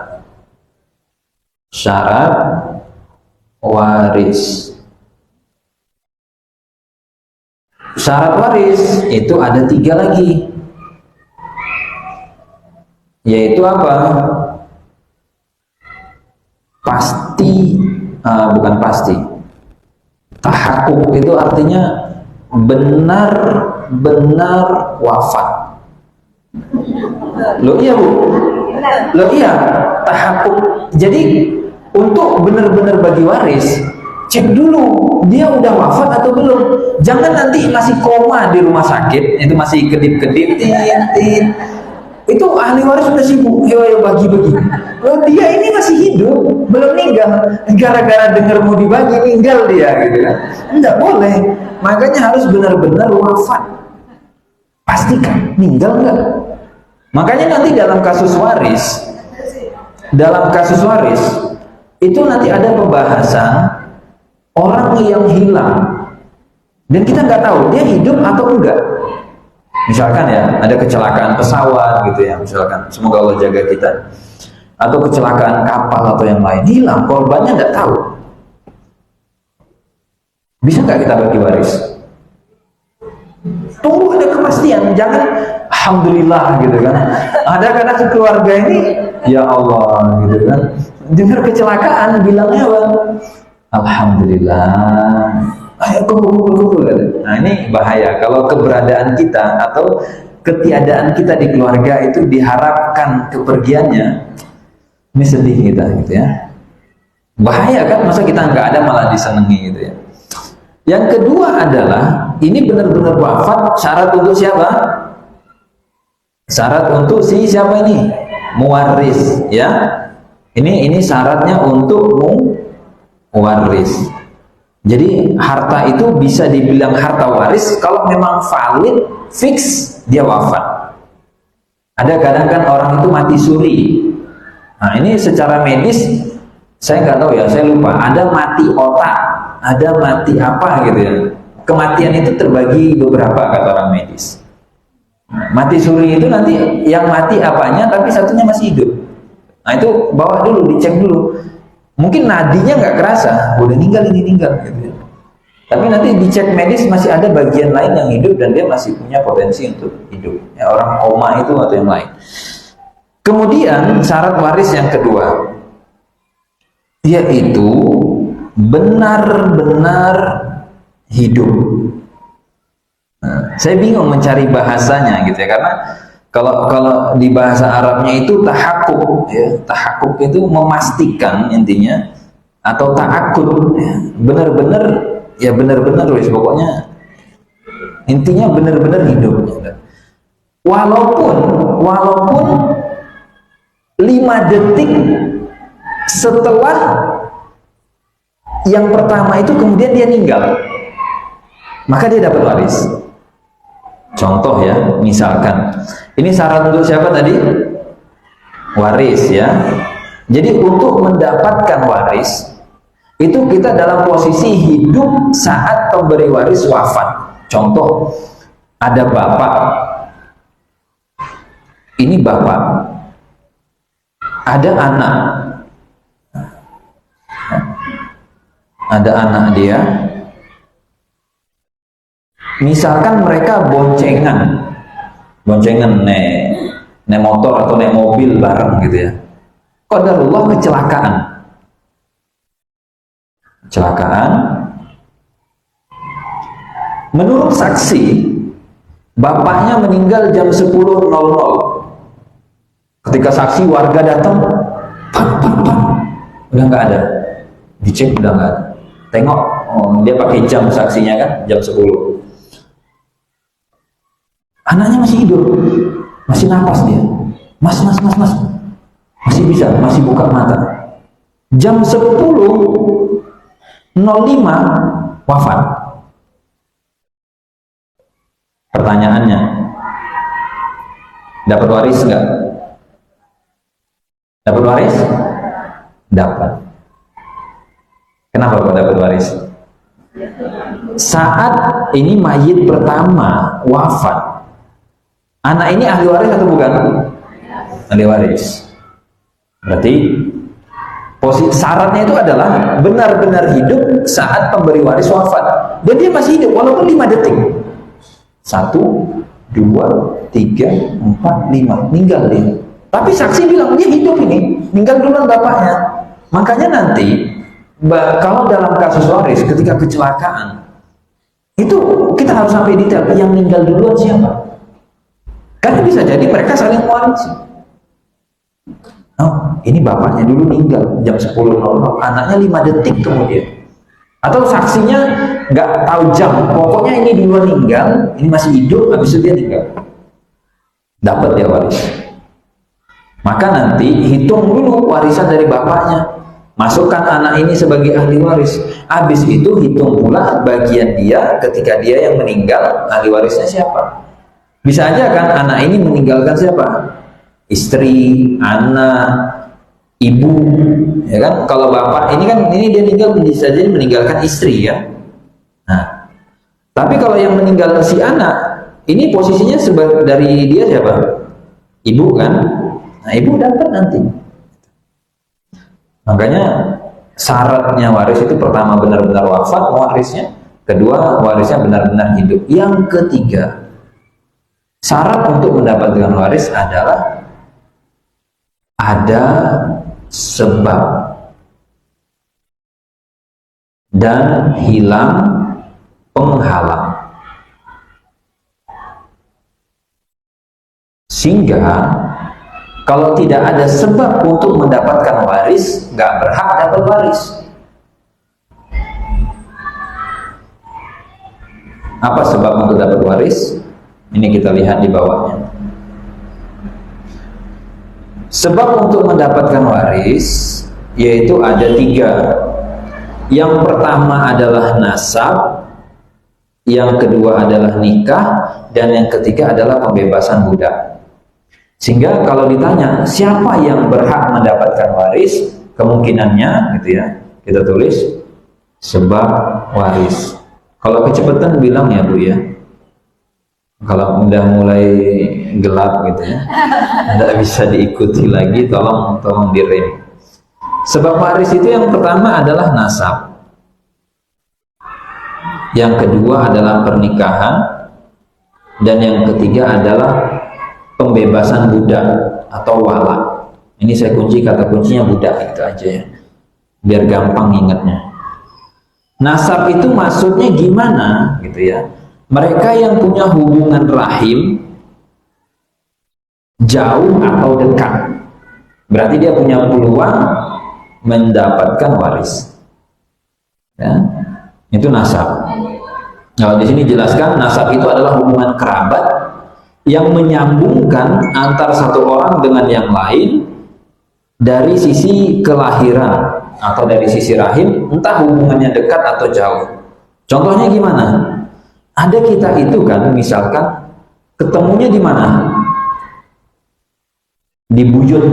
Syarat waris. Syarat waris itu ada 3 lagi, yaitu apa? Pasti, bukan pasti. Tahakkuk itu artinya benar-benar wafat. Loh iya Bu? Loh iya, tahakkuk. Jadi untuk benar-benar bagi waris, cek dulu dia udah wafat atau belum. Jangan nanti masih koma di rumah sakit, itu masih kedip-kedip, itu ahli waris sudah sibuk, ayo bagi-bagi. Oh, dia ini masih hidup, belum meninggal. Gara-gara dengar mau dibagi, meninggal dia, gitu kan? Enggak boleh. Makanya harus benar-benar wafat. Pastikan meninggal enggak. Makanya nanti dalam kasus waris, itu nanti ada pembahasan orang yang hilang dan kita nggak tahu dia hidup atau enggak. Misalkan ya, ada kecelakaan pesawat gitu ya, misalkan, semoga Allah jaga kita, atau kecelakaan kapal atau yang lain, hilang, korbannya nggak tahu. Bisa nggak kita bagi waris? Tunggu ada kepastian, jangan alhamdulillah gitu kan. Ada kadang keluarga ini, ya Allah gitu kan, dengar kecelakaan bilangnya apa? Alhamdulillah. Ayo kumpul. Nah ini bahaya kalau keberadaan kita atau ketiadaan kita di keluarga itu diharapkan kepergiannya, ini sedih kita gitu ya. Bahaya kan, masa kita nggak ada malah disenangi gitu ya. Yang kedua adalah ini benar-benar wafat, syarat untuk siapa? Syarat untuk si siapa ini? Muwaris ya. Ini syaratnya untuk muwaris. Jadi harta itu bisa dibilang harta waris kalau memang valid, fix dia wafat. Ada kadang kan orang itu mati suri. Nah ini secara medis saya nggak tahu ya, saya lupa. Ada mati otak, ada mati apa gitu ya. Kematian itu terbagi beberapa kata orang medis. Mati suri itu nanti yang mati apanya, tapi satunya masih hidup. Nah itu bawa dulu, dicek dulu. Mungkin nadinya nggak kerasa, udah meninggal gitu ya. Tapi nanti dicek medis masih ada bagian lain yang hidup dan dia masih punya potensi untuk hidup. Ya, orang koma itu atau yang lain. Kemudian syarat waris yang kedua, yaitu benar-benar hidup. Nah, saya bingung mencari bahasanya gitu ya, karena kalau di bahasa Arabnya itu tahakkuk ya. Tahakkuk itu memastikan intinya, atau ta'akud ya. Benar-benar ya, benar-benar wis pokoknya intinya benar-benar hidup. Walaupun 5 detik setelah yang pertama itu kemudian dia meninggal, maka dia dapat waris. Contoh ya, misalkan ini syarat untuk siapa tadi? Waris ya. Jadi untuk mendapatkan waris itu kita dalam posisi hidup saat pemberi waris wafat. Contoh, ada bapak. Ini bapak. Ada anak. Ada anak dia. Misalkan mereka boncengan nek motor atau nek mobil bareng gitu ya. Qadarullah kecelakaan. Menurut saksi, bapaknya meninggal jam 10.00. Ketika saksi warga datang, udah nggak ada. Dicek udah nggak ada. Tengok, dia pakai jam saksinya kan, jam 10. Anaknya masih hidup, masih napas dia. Mas, masih bisa, masih buka mata. Jam 10.05 wafat. Pertanyaannya, dapat waris enggak? Dapat waris? Dapat. Kenapa kok dapat waris? Saat ini mayit pertama wafat, anak ini ahli waris atau bukan? Ahli waris. Berarti syaratnya itu adalah benar-benar hidup saat pemberi waris wafat, dan dia masih hidup walaupun 5 detik. 1, 2, 3, 4, 5, meninggal dia. Tapi saksi bilang dia hidup ini, meninggal duluan bapaknya. Makanya nanti kalau dalam kasus waris ketika kecelakaan itu kita harus sampai detail yang meninggal duluan siapa. Karena bisa jadi mereka saling mewarisi. Oh, ini bapaknya dulu meninggal jam 10.00, anaknya 5 detik kemudian. Atau saksinya nggak tahu jam, pokoknya ini duluan meninggal, ini masih hidup, habis itu dia tinggal. Dapat dia waris. Maka nanti hitung dulu warisan dari bapaknya, masukkan anak ini sebagai ahli waris. Habis itu hitung pula bagian dia ketika dia yang meninggal, ahli warisnya siapa. Bisa aja kan anak ini meninggalkan siapa? Istri, anak, ibu, ya kan? Kalau bapak ini kan ini dia bisa jadi meninggalkan istri ya. Nah, tapi kalau yang meninggal si anak, ini posisinya dari dia siapa? Ibu kan? Nah, ibu dapat nanti. Makanya syaratnya waris itu pertama benar-benar wafat warisnya, kedua warisnya benar-benar hidup. Yang ketiga, syarat untuk mendapatkan waris adalah ada sebab dan hilang penghalang. Sehingga kalau tidak ada sebab untuk mendapatkan waris, nggak berhak dapat waris. Apa sebab untuk dapat waris? Ini kita lihat di bawahnya. Sebab untuk mendapatkan waris yaitu ada 3. Yang pertama adalah nasab, yang kedua adalah nikah, dan yang ketiga adalah pembebasan budak. Sehingga kalau ditanya siapa yang berhak mendapatkan waris, kemungkinannya gitu ya, kita tulis sebab waris. Kalau kecepatan bilang ya Bu ya, kalau udah mulai gelap gitu ya, tidak bisa diikuti lagi, tolong direm. Sebab waris itu yang pertama adalah nasab, yang kedua adalah pernikahan, dan yang ketiga adalah pembebasan budak atau wala. Ini saya kunci, kata kuncinya budak gitu aja ya, biar gampang ingatnya. Nasab itu maksudnya gimana gitu ya? Mereka yang punya hubungan rahim jauh atau dekat, berarti dia punya peluang mendapatkan waris. Ya, itu nasab. Nah, di sini jelaskan nasab itu adalah hubungan kerabat yang menyambungkan antar satu orang dengan yang lain dari sisi kelahiran atau dari sisi rahim, entah hubungannya dekat atau jauh. Contohnya gimana? Ada kita itu kan, misalkan ketemunya di mana? Di buyut.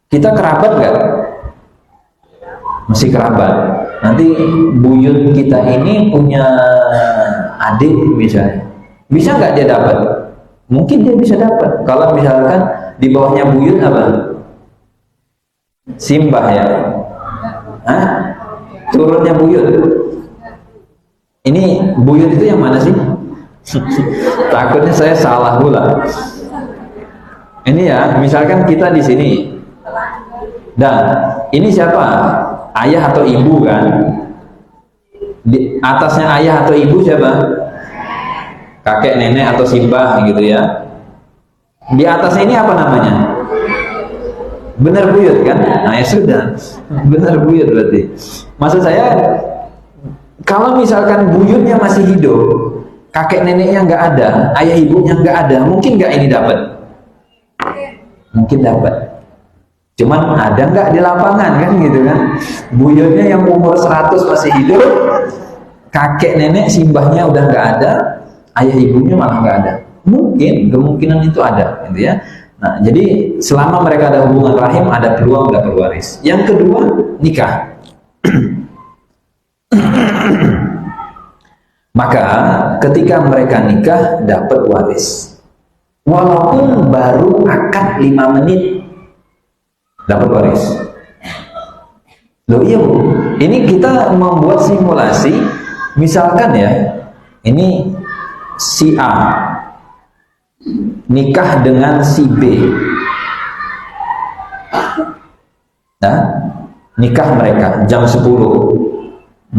Kita kerabat nggak? Masih kerabat. Nanti buyut kita ini punya adik misalnya. Bisa nggak dia dapat? Mungkin dia bisa dapat. Kalau misalkan di bawahnya buyut apa? Simbah ya? Hah? Turunnya buyut. Ini buyut itu yang mana sih? Takutnya saya salah pula. Ini ya, misalkan kita di sini. Dan ini siapa? Ayah atau ibu kan? Di atasnya ayah atau ibu siapa? Kakek, nenek atau simbah gitu ya. Di atasnya ini apa namanya? Benar buyut kan? Nah ya sudah, benar buyut berarti. Maksud saya, kalau misalkan buyutnya masih hidup, kakek neneknya nggak ada, ayah ibunya nggak ada, mungkin nggak ini dapat? Mungkin dapat. Cuman ada nggak di lapangan kan gitu kan? Buyutnya yang umur 100 masih hidup, kakek nenek simbahnya udah nggak ada, ayah ibunya malah nggak ada. Mungkin kemungkinan itu ada, gitu ya. Nah, jadi selama mereka ada hubungan rahim, ada peluang dapat waris. Yang kedua, nikah. Maka ketika mereka nikah dapat waris. Walaupun baru akad 5 menit dapat waris. Loh iya Bu, ini kita membuat simulasi, misalkan ya, ini si A nikah dengan si B. Nah, nikah mereka jam 10.00.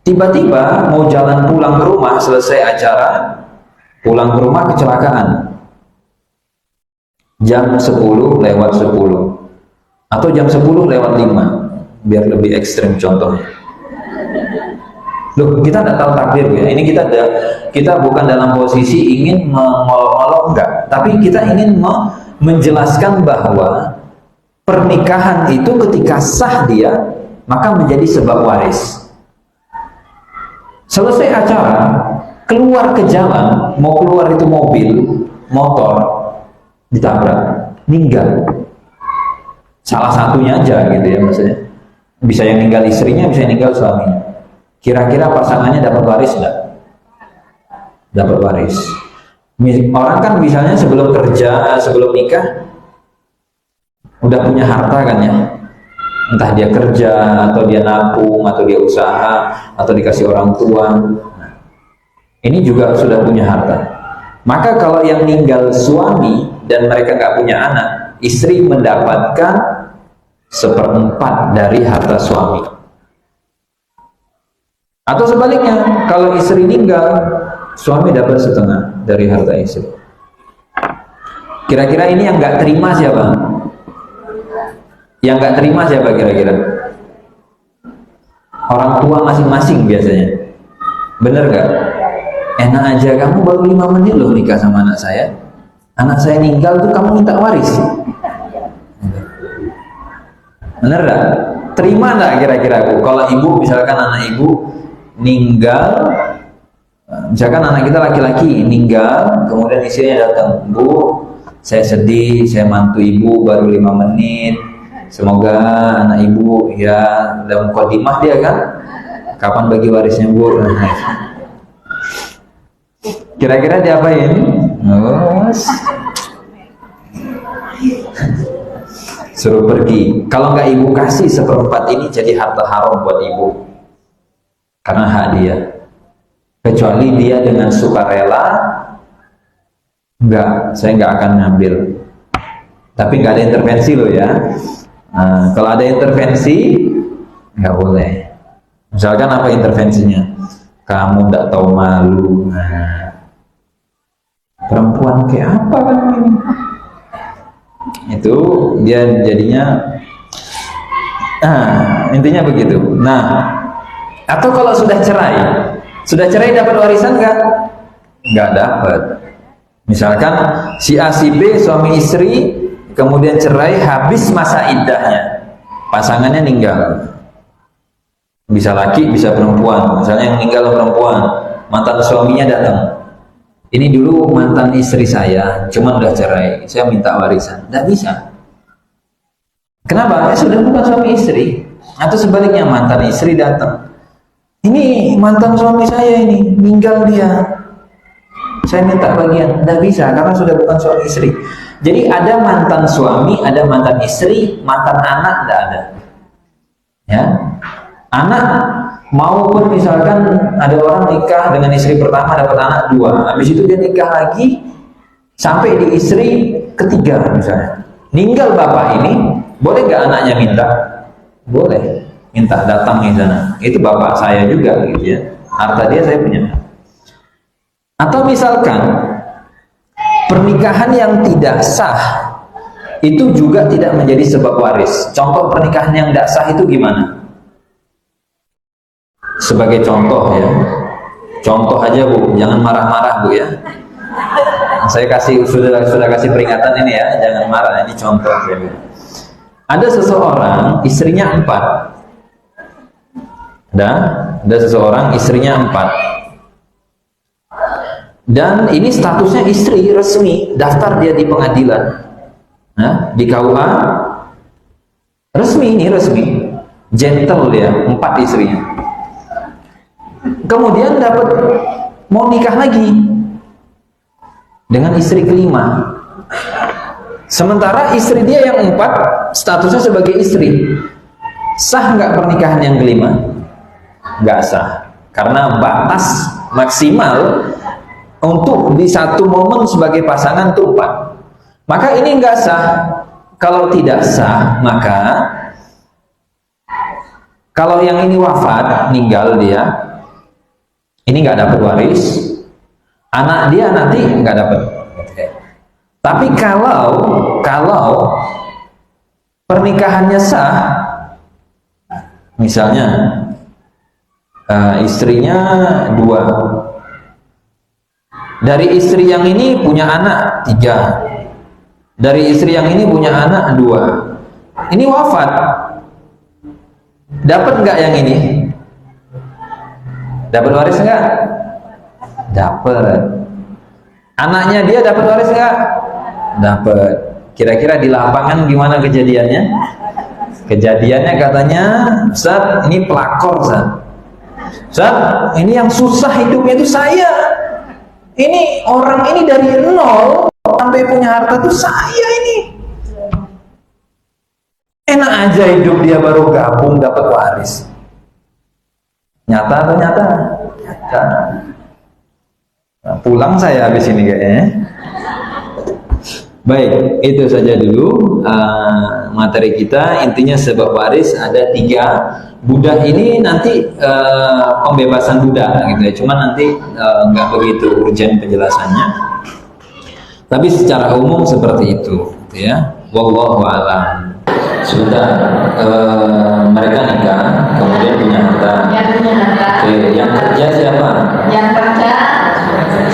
Tiba-tiba mau jalan pulang ke rumah, selesai acara, pulang ke rumah kecelakaan. Jam 10:10 atau jam 10:05, biar lebih ekstrim contohnya. Loh, kita tidak tahu takdir ya. Ini kita bukan dalam posisi ingin mengolok-olok, enggak, tapi kita ingin menjelaskan bahwa pernikahan itu ketika sah dia, maka menjadi sebab waris. Selesai acara, keluar ke jalan, mau keluar itu mobil, motor, ditabrak, meninggal. Salah satunya aja gitu ya maksudnya. Bisa yang meninggal istrinya, bisa yang meninggal suaminya. Kira-kira pasangannya dapat waris enggak? Dapat waris. Orang kan misalnya sebelum kerja, sebelum nikah, udah punya harta kan ya. Entah dia kerja, atau dia nabung, atau dia usaha, atau dikasih orang tua. Nah, ini juga sudah punya harta. Maka kalau yang meninggal suami dan mereka nggak punya anak, istri mendapatkan 1/4 dari harta suami. Atau sebaliknya, kalau istri meninggal, suami dapat 1/2 dari harta istri. Kira-kira ini yang nggak terima siapa? Yang nggak terima siapa kira-kira? Orang tua masing-masing biasanya. Bener nggak? Enak aja, kamu baru 5 menit loh nikah sama anak saya. Anak saya meninggal tuh kamu minta waris. Bener nggak? Terima nggak kira-kira Bu? Kalau ibu misalkan anak ibu meninggal, misalkan anak kita laki-laki meninggal, kemudian istrinya datang, Bu, saya sedih, saya mantu ibu baru 5 menit. Semoga anak ibu ya dalam mukadimah dia kan, kapan bagi warisnya Bu? Kira-kira diapain? Suruh pergi. Kalau nggak ibu kasih 1/4 ini jadi harta haram buat ibu, karena hak dia. Kecuali dia dengan sukarela, enggak, saya nggak akan ngambil. Tapi nggak ada intervensi loh ya. Nah, kalau ada intervensi, nggak boleh. Misalkan apa intervensinya? Kamu nggak tahu malu. Nah, perempuan kayak apa kamu ini? Itu dia jadinya. Intinya begitu. Nah, atau kalau sudah cerai dapat warisan nggak? Nggak dapat. Misalkan si A si B suami istri, kemudian cerai, habis masa iddahnya, pasangannya meninggal, bisa laki bisa perempuan. Misalnya yang meninggal perempuan, mantan suaminya datang, ini dulu mantan istri saya, cuman udah cerai, saya minta warisan. Nggak bisa. Kenapa? Sudah bukan suami istri. Atau sebaliknya, mantan istri datang, ini mantan suami saya, ini meninggal dia, saya minta bagian. Nggak bisa, karena sudah bukan suami istri. Jadi ada mantan suami, ada mantan istri, mantan anak tidak ada. Ya, anak maupun misalkan ada orang nikah dengan istri pertama dapat anak 2, habis itu dia nikah lagi sampai di istri ketiga misalnya. Ninggal bapak ini, boleh nggak anaknya minta? Boleh, minta datang di sana. Itu bapak saya juga gitu ya. Harta dia saya punya. Atau misalkan pernikahan yang tidak sah itu juga tidak menjadi sebab waris. Contoh pernikahan yang tidak sah itu gimana? sebagai contoh ya. Contoh aja Bu, jangan marah-marah Bu ya. Saya sudah kasih peringatan ini ya, jangan marah. Ini contoh ya. Ada seseorang istrinya 4. Ada seseorang istrinya 4. Dan ini statusnya istri resmi, daftar dia di pengadilan. Nah, di KUA resmi, ini resmi. Gentle dia, 4 istrinya. Kemudian mau nikah lagi dengan istri kelima. Sementara istri dia yang 4 statusnya sebagai istri. Sah nggak pernikahan yang kelima? Nggak sah, karena batas maksimal untuk di satu momen sebagai pasangan itu 4. Maka ini nggak sah. Kalau tidak sah, maka kalau yang ini wafat, meninggal dia, ini nggak dapat waris, anak dia nanti nggak dapat. Tapi kalau pernikahannya sah, misalnya istrinya 2, dari istri yang ini punya anak 3, dari istri yang ini punya anak 2, ini wafat, dapat nggak yang ini? Dapat waris nggak? Dapat. Anaknya dia dapat waris nggak? Dapat. Kira-kira di lapangan gimana kejadiannya? Kejadiannya katanya, Ustaz, ini pelakor, Ustaz. Ustaz, ini yang susah hidupnya itu saya. Ini orang ini dari 0 sampai punya harta itu saya ini. Enak aja hidup dia baru gabung dapat waris. Nyata atau nyata? Nyata. Nah, pulang saya habis ini kayaknya. Baik, itu saja dulu materi kita. Intinya sebab waris ada 3. Budak ini nanti pembebasan budak gitu ya. Cuma nanti nggak begitu urgent penjelasannya. Tapi secara umum seperti itu, gitu ya. Wallahu a'lam. Sudah mereka nikah, kemudian punya harta. Yang punya harta. Oke, yang kerja siapa? Yang kerja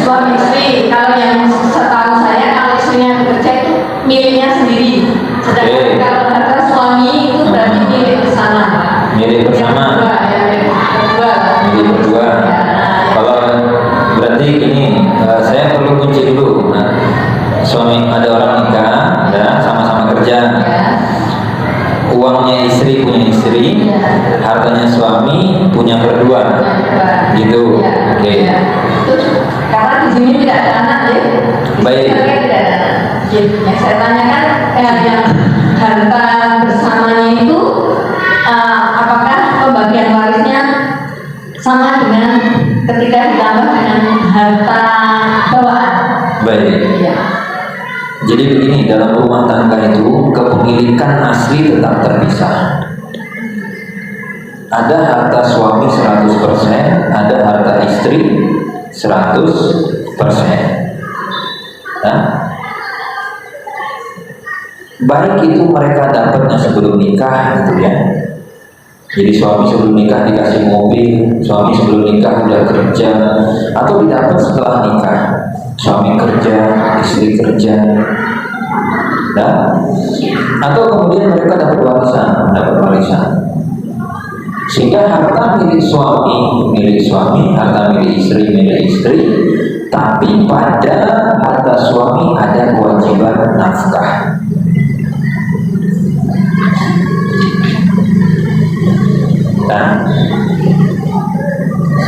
suami istri. Kalau yang setahu saya, kalau istrinya bekerja itu miliknya sendiri. Sedangkan kalau harta suami itu berarti milik bersama. Milik bersama. Milik berdua. Kalau berarti ini saya perlu kunci dulu. Nah, suami ada orang nikah, dan sama-sama kerja. Uangnya istri punya istri, hartanya suami punya berdua, gitu. Oke. Karena di sini tidak ada anak ya. Baik. Tidak ada anak. Yang saya tanyakan yang harta bersamanya itu apakah pembagian warisnya sama dengan ketika ditambah dengan harta bawaan? Baik. Ya. Jadi begini, dalam rumah tangga itu kepemilikan asli tetap terpisah. Ada harta suami 100%, ada harta istri 100%. Nah, baik itu mereka dapatnya sebelum nikah gitu ya. Jadi suami sebelum nikah dikasih mobil, suami sebelum nikah udah kerja, atau didapat setelah nikah. Suami kerja, istri kerja, nah, atau kemudian mereka dapat warisan, sehingga harta milik suami, harta milik istri, tapi pada harta suami ada kewajiban nafkah. Nah,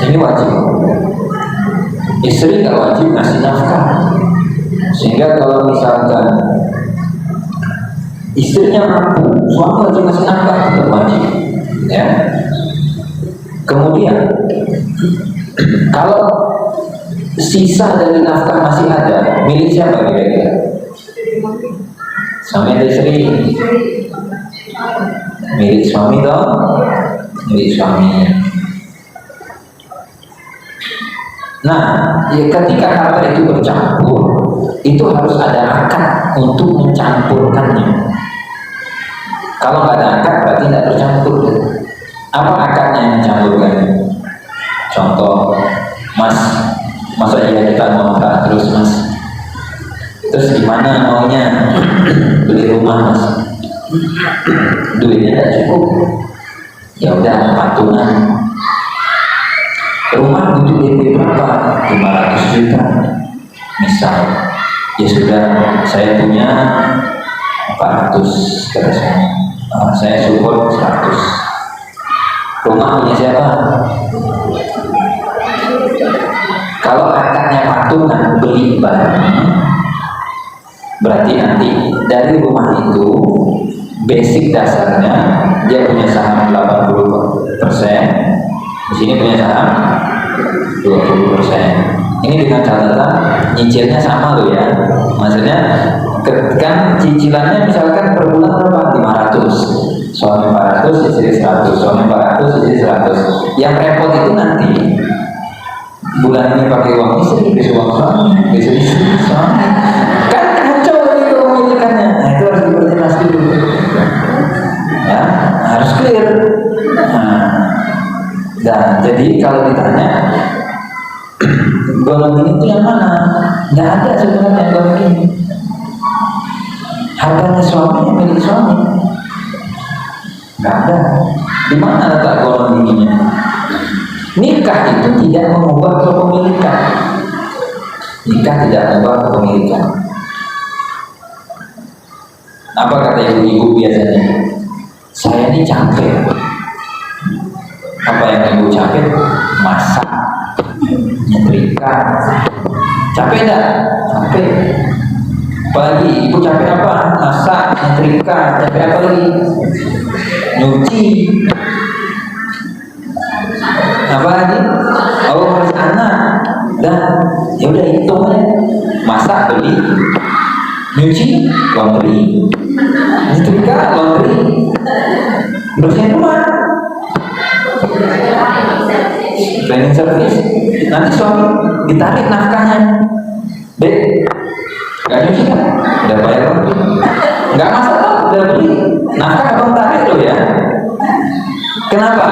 ini wajib. Istri nggak wajib ngasih nafkah, sehingga kalau misalkan istrinya mampu, suami wajib ngasih nafkah, tetap wajib. Ya. Kemudian kalau sisa dari nafkah masih ada, milik siapa kira-kira? Suami atau istri? Milik suami dong, milik suami. Nah, ya ketika harta itu bercampur, itu harus ada akad untuk mencampurkannya. Kalau nggak ada akad, berarti tidak bercampur. Apa akadnya yang mencampurkan? Contoh, Mas, masa iya kita ngontrak terus Mas? Terus gimana maunya beli rumah Mas? Duitnya tidak cukup. Ya udah patungan. Rumah butuh DP berapa? 500 juta. Misal, ya sudah, saya punya 400 kata saya support 100. Rumah punya siapa? Kalau akadnya patungan beli barang, berarti nanti dari rumah itu basic dasarnya dia punya saham 80%, di sini punya saham 20%. Ini dengan catatan nyicilnya sama loh ya. Maksudnya kan cicilannya misalkan per bulan berapa? 500. Suami 400, istri 100. Suami 400, istri 100. Yang repot itu nanti bulan ini pakai uang istri, besok uang suami, besok istri suami. Kan kacau ini kepemilikannya. Nah itu harus diperjelas dulu. Ya, harus clear. Nah, jadi kalau ditanya golongan ini itu yang mana? Nggak ada sebenarnya golongan ini. Hartanya suami milik suami. Nggak ada. Di mana letak golongan ininya? Nikah itu tidak mengubah kepemilikan. Nikah tidak mengubah kepemilikan. Apa kata ibu-ibu biasanya? Saya ini capek. Apa yang ibu capek? Masak, nyetrika. Capek enggak? Capek. Apalagi ibu capek apa? Masak, nyetrika. Capek apa lagi? Nyuci. Apa lagi? Oh, ngurus anak. Dan ya udah hitung aja. Masak, beli, nyuci, laundry, nyetrika, laundry, bersihin rumah, cleaning service. Nanti suami ditarik nafkahnya. Dek, nggak nyuci kan? Udah bayar laundry. Nggak masak kan? Udah beli. Nafkah abang tarik loh ya. Kenapa?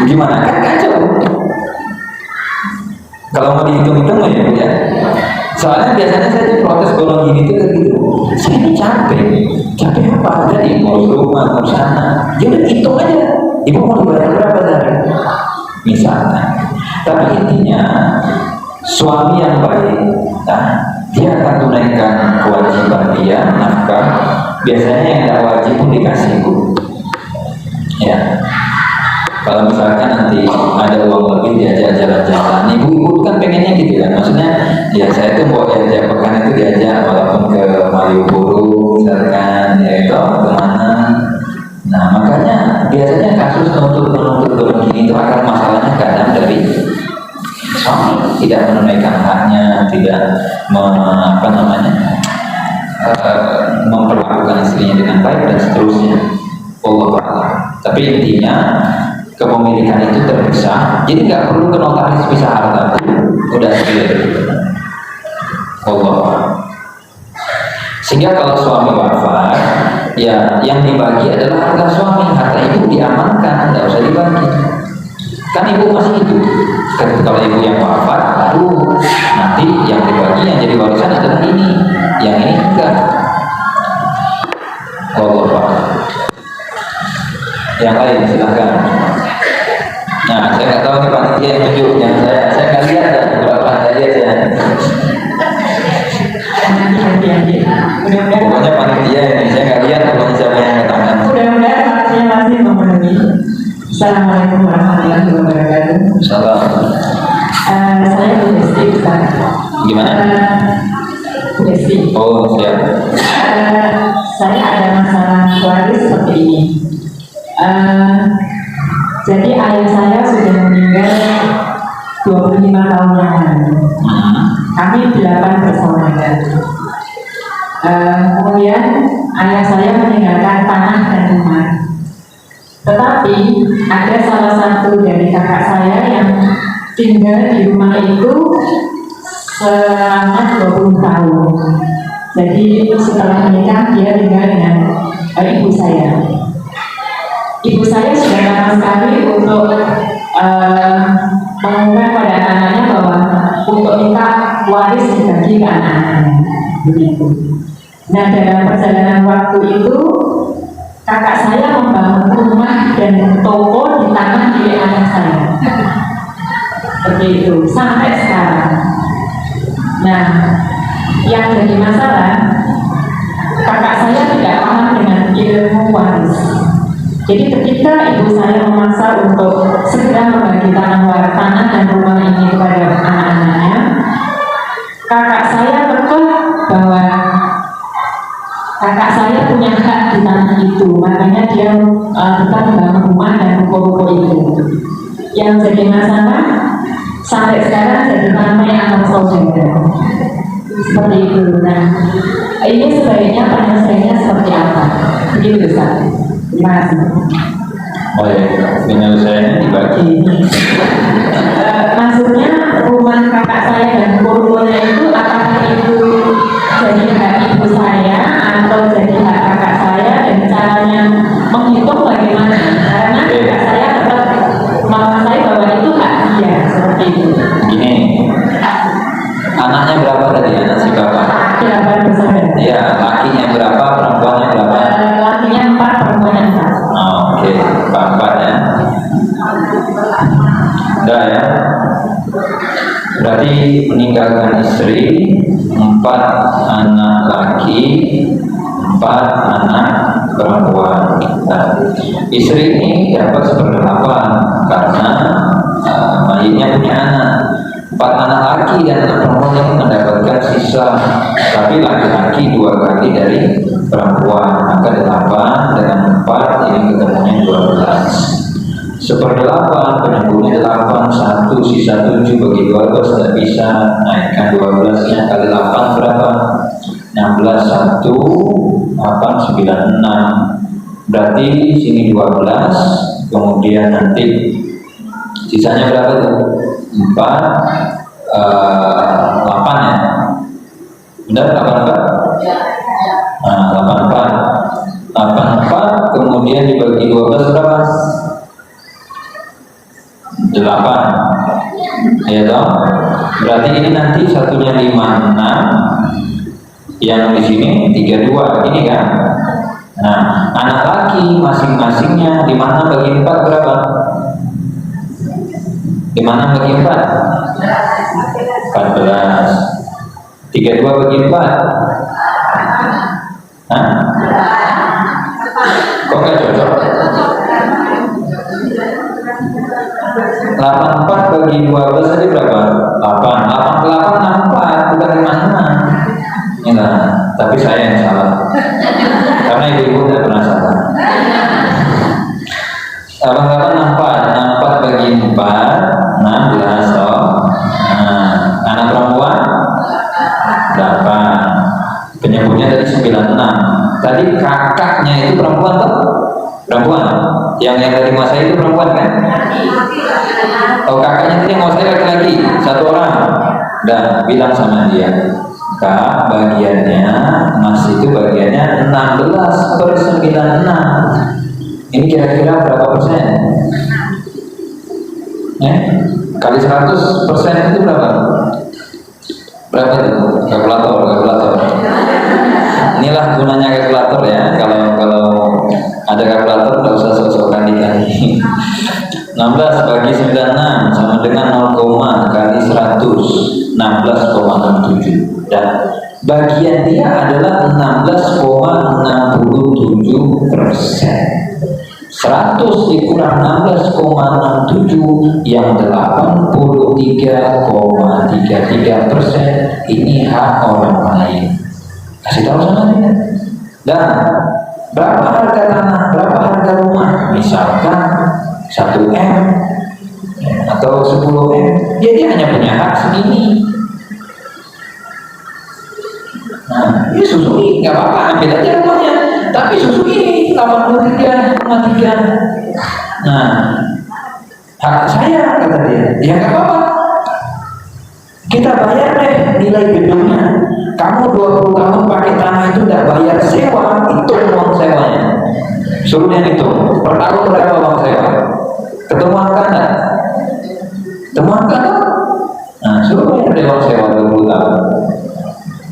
Gimana? Kan kacau. Kalau mau dihitung-hitung ya. Soalnya biasanya saya diprotes golongan gini tuh gitu. Saya ini capek. Capek apa? Jadi ngurus rumah, ngurus anak. Ya udah hitung aja. Ibu mau dibayar berapa dari? Misalnya. Tapi intinya suami yang baik, nah, dia akan tunaikan kewajiban dia, nafkah. Biasanya yang tidak wajib pun dikasih ibu. Ya. Kalau misalkan nanti ada uang lebih diajak jalan-jalan, ibu-ibu kan pengennya gitu kan, maksudnya ya saya tuh mau diajak pekan itu diajak walaupun ke Malioboro misalkan, ya itu kemana. Nah makanya biasanya kasus penuntut begini itu akar masalahnya kadang dari suami tidak menunaikan haknya, tidak memperlakukan istrinya dengan baik dan seterusnya. Allah Ta'ala. Tapi intinya kepemilikan itu terpisah, jadi nggak perlu ke notaris pisah harta, udah clear. Allah. Sehingga kalau suami wafat, ya yang dibagi adalah harta suami, harta ibu diamankan, nggak usah dibagi. Kan ibu masih hidup. Kalau ibu yang wafat, baru nanti yang dibagi yang jadi warisan adalah ini, yang ini enggak. Allah. Yang lain silahkan. Nah, saya nggak tahu nih panitia yang tunjuk, yang saya nggak lihat ada beberapa tadi aja. Pokoknya panitia ini saya nggak lihat pokoknya siapa yang katakan. Mudah-mudahan masih memenuhi. Assalamualaikum warahmatullahi wabarakatuh. Salam. Saya Bu Desti, Ustaz. Gimana? Bu Desti. Oh siap. Saya ada masalah waris seperti ini. Jadi ayah saya sudah meninggal 25 tahun yang lalu. Kami 8 bersaudara. Kemudian ayah saya meninggalkan tanah dan rumah. Tetapi ada salah satu dari kakak saya yang tinggal di rumah itu selama 20 tahun. Jadi setelah menikah dia tinggal dengan ibu saya. Ibu saya sudah lama sekali untuk mengumumkan pada anak-anaknya bahwa untuk minta waris dibagi ke anak-anaknya, begitu. Nah, dalam perjalanan waktu itu kakak saya membangun rumah dan toko di tanah milik anak saya, begitu sampai sekarang. Nah, yang jadi masalah, kakak saya tidak paham dengan ilmu waris. Jadi ketika ibu saya memaksa untuk segera membagi tanah dan rumah ini kepada anak-anaknya, kakak saya kekeh bahwa kakak saya punya hak di tanah itu, makanya dia tetap membangun rumah dan ruko-ruko itu. Yang jadi masalah sampai sekarang jadi ramai antar saudara. Seperti itu. Nah, ini sebaiknya penyelesaiannya seperti apa? Begitu Ustaz. Terima kasih. Oh ya, penyelesaiannya dibagi. Maksudnya rumah kakak saya dan ruko-rukonya itu apakah itu jadi hak ibu saya atau jadi hak kakak saya, dan caranya menghitung bagaimana? Karena kakak saya tetap menguasai bahwa itu hak dia, seperti itu. Gini, anaknya berapa tadi anak si bapak? 8 bersaudara. Ya, lakinya berapa, perempuannya berapa? Lakinya 4, perempuannya 4. Oh, oke, 4 ya. Udah ya. Berarti meninggalkan istri 4 anak laki, 4 anak perempuan. Nah, istri ini dapat 1/8 karena mayitnya punya anak. 4 anak laki dan anak perempuan yang mendapatkan sisa, tapi laki-laki 2 kali dari perempuan, maka 8 dengan 4 ini ketemunya 12. 1/8 penyambungnya 8, 1 sisa 7 bagi 12, tidak bisa naikkan 12 nya kali 8 berapa? 16, 1, 8, 9, 6. Berarti sini 12, kemudian nanti sisanya berapa tuh? 4, 8 ya? Benar 84? Nah, 84 kemudian dibagi 12 berapa? 8 ya toh? Berarti ini nanti satunya 56, yang di sini 32 ini kan? Nah, anak laki masing-masingnya 56 bagi 4 berapa? 56 bagi 4 14. 32 bagi 4 hah? Kok gak cocok? 84 bagi 12 tadi berapa? 8. 8 ke 8 64, bukan 56. Enggak, tapi saya yang salah. Karena ibu-ibu tidak pernah salah. 88 64 bagi 4 16 toh. Nah, anak perempuan 8. Penyebutnya tadi 96. Tadi kakaknya itu perempuan toh? Perempuan. Yang dari mas saya itu perempuan kan? Oh, kakaknya itu yang mau saya laki-laki, 1 orang. Dan bilang sama dia, Kak, bagiannya mas itu bagiannya 16/96. Ini kira-kira berapa persen? Kali 100% itu berapa? Berapa itu? Kalkulator. Inilah gunanya kalkulator ya. Kalau ada kalkulator nggak usah sok-sokan dikali. 16 bagi 96 sama dengan 0, kali 100, 16,67. Dan bagian dia adalah 16,67%. 100 dikurang 16,67 yang 83,33%. Ini hak orang lain. Kasih tahu sama dia. Dan berapa harga tanah, berapa harga rumah? Misalkan 1 M atau 10 M, dia hanya punya hak segini. Nah, ini susu ini nggak apa-apa, ambil aja rumahnya. Tapi susu ini 83,3. Nah, hak saya kata dia. Ya nggak apa-apa. Kita bayar deh nilai gedungnya. Kamu 20 tahun pakai tanah itu nggak bayar sewa, hitung uang sewanya. Suruh dia hitung. Per tahun berapa uang sewa? Ketemu angka nggak? Temuan kan? Nah, suruh bayar dewan sewa 20 tahun.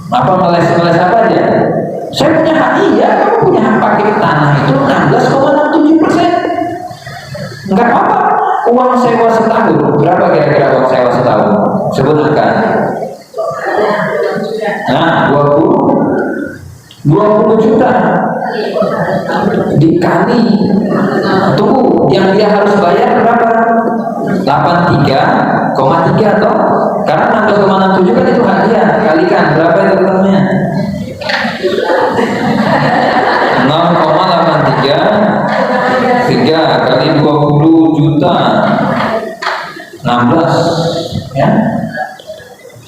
Apa ngeles apa aja? Saya punya hak, iya, kamu punya hak pakai tanah itu 16,67%. Enggak apa-apa. Uang sewa setahun, berapa kira-kira uang sewa setahun? Sebut angka. Nah, 20 juta dikali, tunggu, yang dia harus bayar berapa? 83,3 atau? Karena 16,67 kan itu hak dia, kalikan berapa itu totalnya? 0,83 kali 20 juta 16 ya,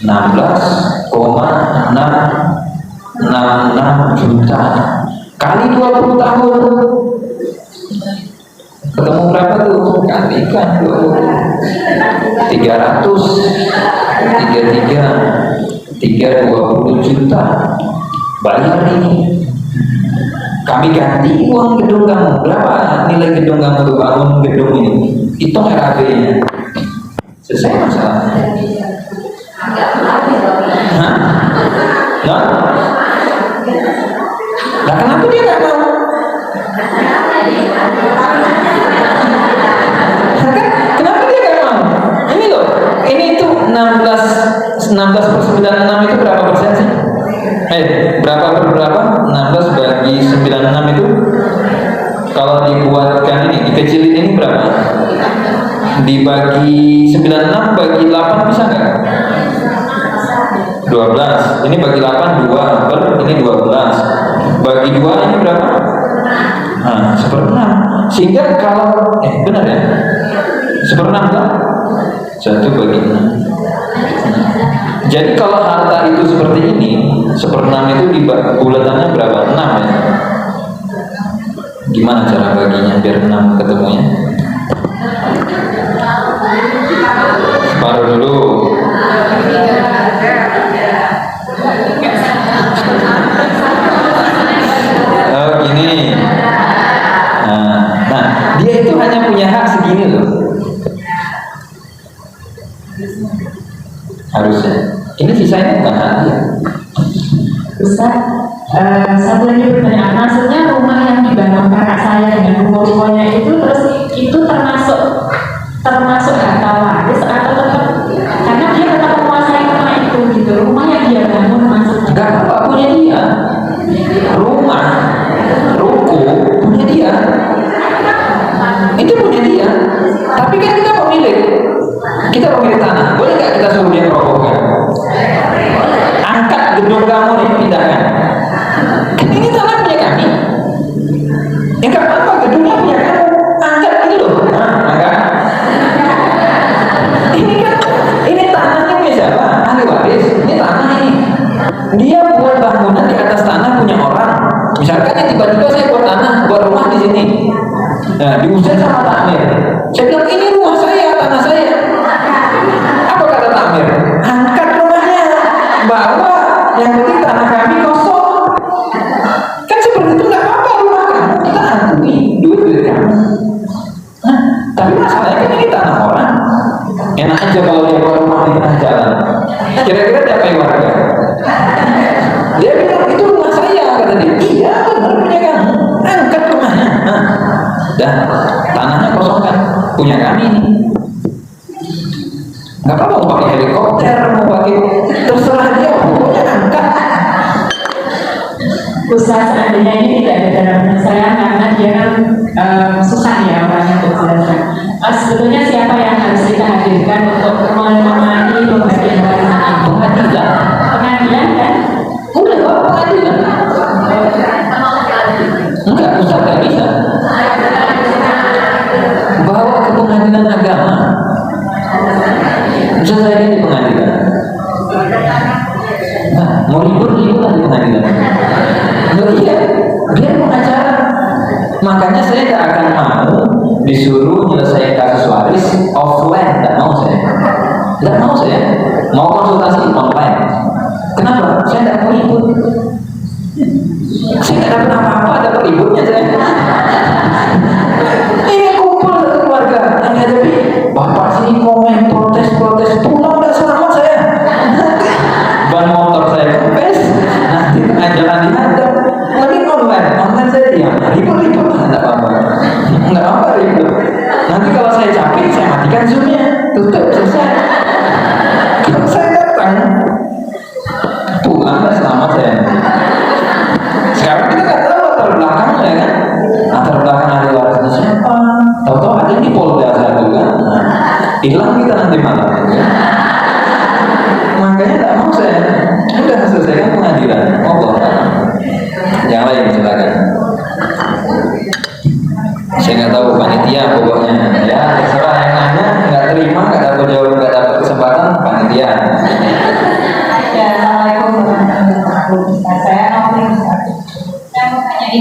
16,666 juta kali 20 tahun ketemu berapa tuh? Kalikan 320 juta. Bayar ini. Kami ganti uang gedung kamu. Berapa nilai gedung kamu tuh, bangun gedung ini? Hitung RAB-nya. Selesai masalah. Hah? Nah? Nah, kenapa dia nggak mau? Kenapa dia nggak mau? Ini loh, ini tuh 16/96 itu berapa persen sih? Berapa 16 bagi 96 itu kalau dibuatkan ini, dikecilin ini berapa? Dibagi 96 bagi 8 bisa nggak? 12. Ini bagi 8 2 per ini 12. Bagi 2 ini berapa? Nah, 1/6. Sehingga kalau benar ya? 1/6 kan? 1 bagi 6. Jadi kalau harta itu seperti ini, 1/6 itu di bulatannya berapa? 6 ya? Gimana cara baginya biar 6 ketemunya? Baru dulu. Oh gini. Nah, dia itu hanya punya hak segini loh. Harusnya. Ini sisanya bukan hak dia. Ustaz, satu lagi pertanyaan, maksudnya rumah yang dibangun kakak saya dengan ruko-rukonya itu terus itu termasuk harta waris atau tetap, karena dia tetap menguasai rumah itu gitu, rumah yang dia bangun maksudnya? Enggak apa punya dia, rumah, ruko punya dia, itu punya dia. Tapi kan kita pemilik tanah, boleh nggak kita suruh dia merobohkan? Angkat gedung kamu nih, pindahkan. Kan ini tanah punya kami. Enggak apa-apa, gedungnya punya kamu. Angkat gitu loh. Angkat. Ini tanahnya punya siapa? Ahli waris. Ini tanah ini. Dia buat bangunan di atas tanah punya orang. Misalkan ya tiba-tiba saya buat tanah, buat rumah di sini. Nah, diusir sama takmir. Saya bilang ini rumah saya, tanah saya. Apa kata takmir? Angkat rumahnya, bawa. Yang penting tanah kami kosong. Kan seperti itu nggak apa-apa, rumah kamu kita akui duit kamu. Nah, tapi masalahnya kan ini tanah orang. Enak aja kalau dia bawa rumah di tengah jalan. Kira-kira diapain warga? Dia bilang itu rumah saya, kata dia. Iya, benar punya kamu. Angkat rumahnya. Dan tanahnya kosong kan, punya kami ini. Nggak apa-apa mau pakai helikopter, mau pakai, terserah dia, pokoknya angkat. Ustaz, seandainya ini tidak ada dalam penyelesaian karena dia kan susah ya orangnya untuk jelaskan. Sebetulnya siapa yang harus kita hadirkan untuk menemani pembagian warisan ini? Pengadilan kan? Udah bawa pengadilan. Enggak, Ustaz nggak bisa. Bawa ke pengadilan agama. Bisa saya di pengadilan. Nah, mau libur di pengadilan. Loh iya, dia pengacara. Makanya saya tidak akan mau disuruh menyelesaikan kasus waris offline. Tidak mau saya. Mau konsultasi online. Kenapa? Saya tidak mau ikut. Saya tidak dapat apa-apa, dapat ributnya saya. Ini kumpul satu keluarga yang hadapi bapak sini komen protes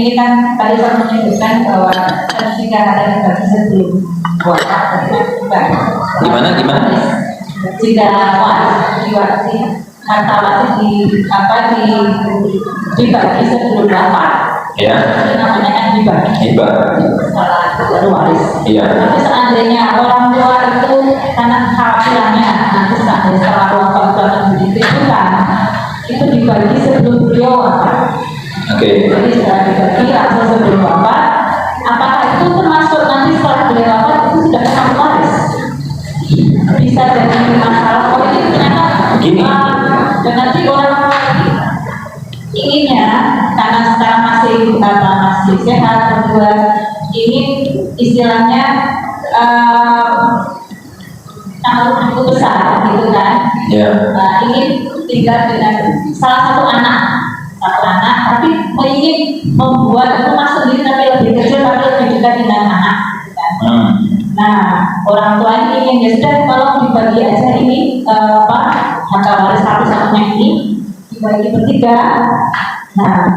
ini kan tadi saya menyebutkan bahwa jika ada dibagi sebelum wafat, Gimana? Jika harta warisan dibagi sebelum wafat, Ya. itu namanya kan dibagi. Salah satu waris. Iya. Tapi seandainya orang tua itu karena hafilahnya nanti setelah wafat begitu itu dibagi sebelum beliau wafat. Oke. Jadi setelah dibagi langsung sebelum wafat, apakah itu termasuk nanti setelah beliau wafat itu sudah kena waris? Bisa jadi masalah. Oh ini ternyata Gini. nanti orang inginnya karena sekarang masih sehat berdua, ingin istilahnya tanggung besar gitu kan. Ya. Ingin tinggal dengan salah satu anak, tapi ingin membuat rumah sendiri tapi lebih kecil tapi lebih dekat dengan anak gitu kan. Nah, orang tua ini ingin ya sudah kalau dibagi aja ini harta waris satu-satunya ini dibagi bertiga. Nah,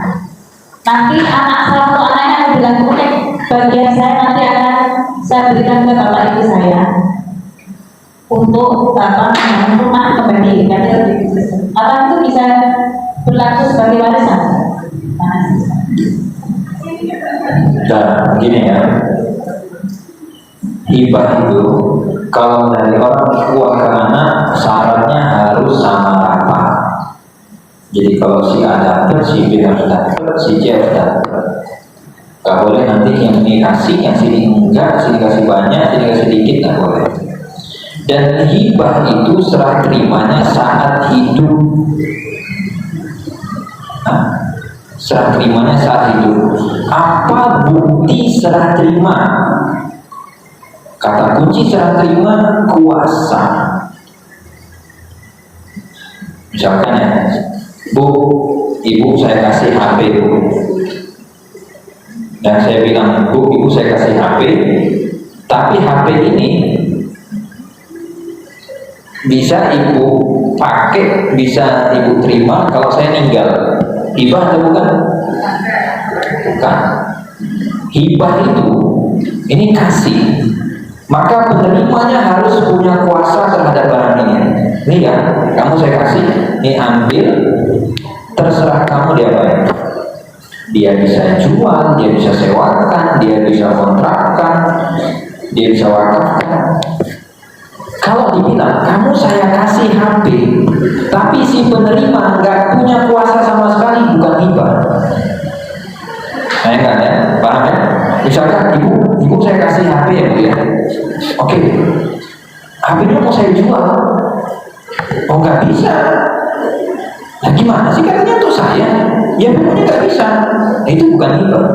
nanti salah satu anaknya akan bilang, oke, bagian saya nanti akan saya berikan ke bapak ibu saya untuk rumah kembali karena lebih kecil. Apa itu bisa berlaku sebagai warisan? Nah, gini ya. Hibah itu kalau dari orang tua ke anak syaratnya harus sama rata. Jadi kalau si A dapat, si B harus dapat, si C harus dapat. Gak boleh nanti yang ini kasih, yang sini enggak, sini kasih banyak, sini kasih dikit, gak boleh. Dan hibah itu serah terimanya saat hidup. Serah terimanya saat hidup. Apa bukti serah terima? Kata kunci serah terima kuasa. Misalkan ya, Bu, Ibu saya kasih HP Bu. Dan saya bilang, Bu, Ibu saya kasih HP, tapi HP ini bisa Ibu pakai, bisa Ibu terima kalau saya meninggal. Hibah atau bukan? Bukan. Hibah itu, ini kasih. Maka penerimanya harus punya kuasa terhadap barang ini. Ini ya, kamu saya kasih, ini ambil, terserah kamu diapain. Dia bisa jual, dia bisa sewakan, dia bisa kontrakkan, dia bisa wakafkan. Kalau dibilang kamu saya kasih HP, tapi si penerima nggak punya kuasa sama sekali, bukan hibah. Nah, enggak ya, paham ya? Misalkan ibu saya kasih HP ya Bu ya. Oke, HP-nya mau saya jual, oh nggak bisa. Nah gimana sih, katanya untuk saya? Ya pokoknya nggak bisa. Nah, itu bukan hibah.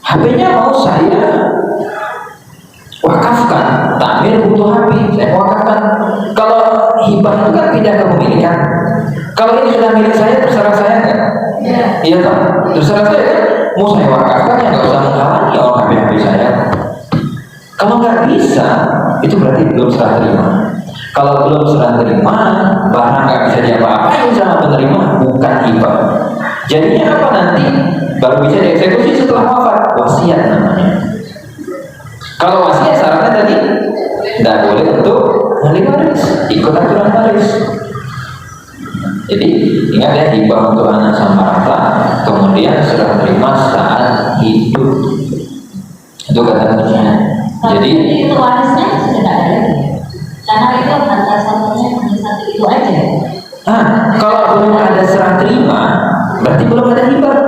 HP-nya mau saya wakafkan, takmir butuh HP, saya wakafkan. Kalau hibah itu kan pindah kepemilikan. Kalau ini sudah milik saya, terserah saya kan? Iya kan? Terserah saya kan? Mau saya wakafkan ya nggak usah menghalangi orang HP saya. Kalau nggak bisa, itu berarti belum serah terima. Kalau belum serah terima, barang nggak bisa diapa-apain sama penerima, bukan hibah. Jadinya apa nanti? Baru bisa dieksekusi setelah wafat, wasiat namanya. Kalau wasiat syaratnya tadi tidak boleh untuk ahli waris, ikut aturan waris. Jadi ingat ya, hibah untuk anak sama rata, kemudian serah terima saat hidup. Itu kata kuncinya. Jadi itu warisnya sudah tidak ada lagi, karena itu harta satunya hanya satu itu aja. Kalau belum ada serah terima, berarti belum ada hibah.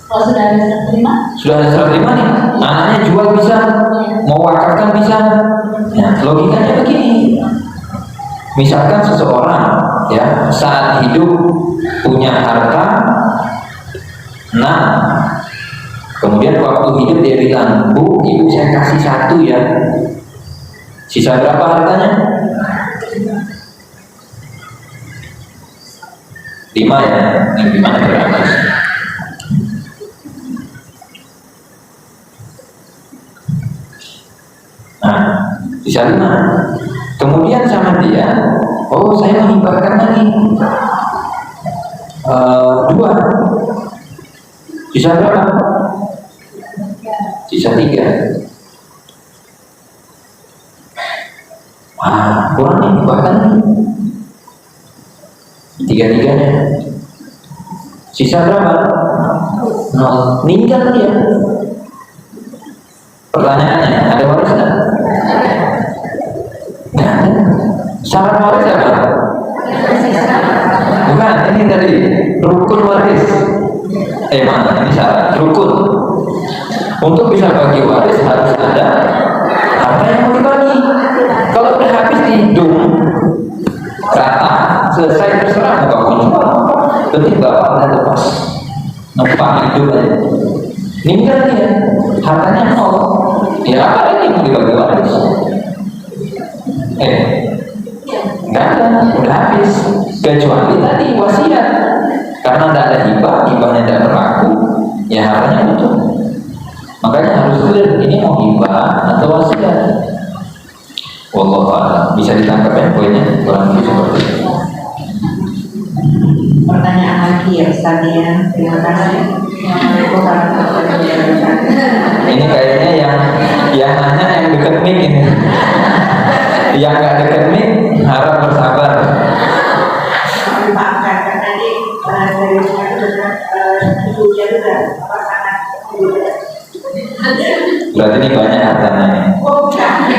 Kalau sudah ada serah terima, sudah ada serah terima nih, anaknya jual bisa, mau wakafkan bisa. Nah, logikanya begini. Misalkan seseorang ya saat hidup punya harta 6, kemudian waktu hidup dia bilang, Bu, Ibu saya kasih 1 ya. Sisa berapa hartanya? 5 ya. Ini gimana berapa? Nah, sisa 5. Kemudian sama dia, oh saya menghibahkan lagi 2. Sisa berapa? Sisa 3. Wah, kurang nih, bahkan 3-3-nya. Sisa berapa? 0. Meninggal dia. Pertanyaannya, ada waris nggak? Nggak ada. Syarat waris apa? Bukan, ini tadi rukun waris. Mana? Ini syarat rukun. Untuk bisa bagi waris harus ada harta yang mau dibagi. Kalau udah habis di hidung, rata, selesai terserah mau kamu jual. Berarti bapaknya lepas, numpang hidup aja. Meninggal dia, hartanya 0. Ya apa lagi mau dibagi waris? Nggak ada, udah habis. Kecuali tadi wasiat, karena tidak ada hibahnya tidak berlaku, ya hartanya utuh. Makanya harus clear, ini mau hibah atau wasiat. Wallahu a'lam. Bisa ditangkap ya poinnya, kurang lebih seperti itu. Pertanyaan lagi ya Ustaz ya. Terima kasih. Assalamualaikum warahmatullahi wabarakatuh. Ini kayaknya yang nanya yang dekat mic ini. Yang nggak dekat mic harap bersabar. Maafkan karena ini dari ibunya juga pasangan. Berarti ini banyak hartanya nih. Oh bukan.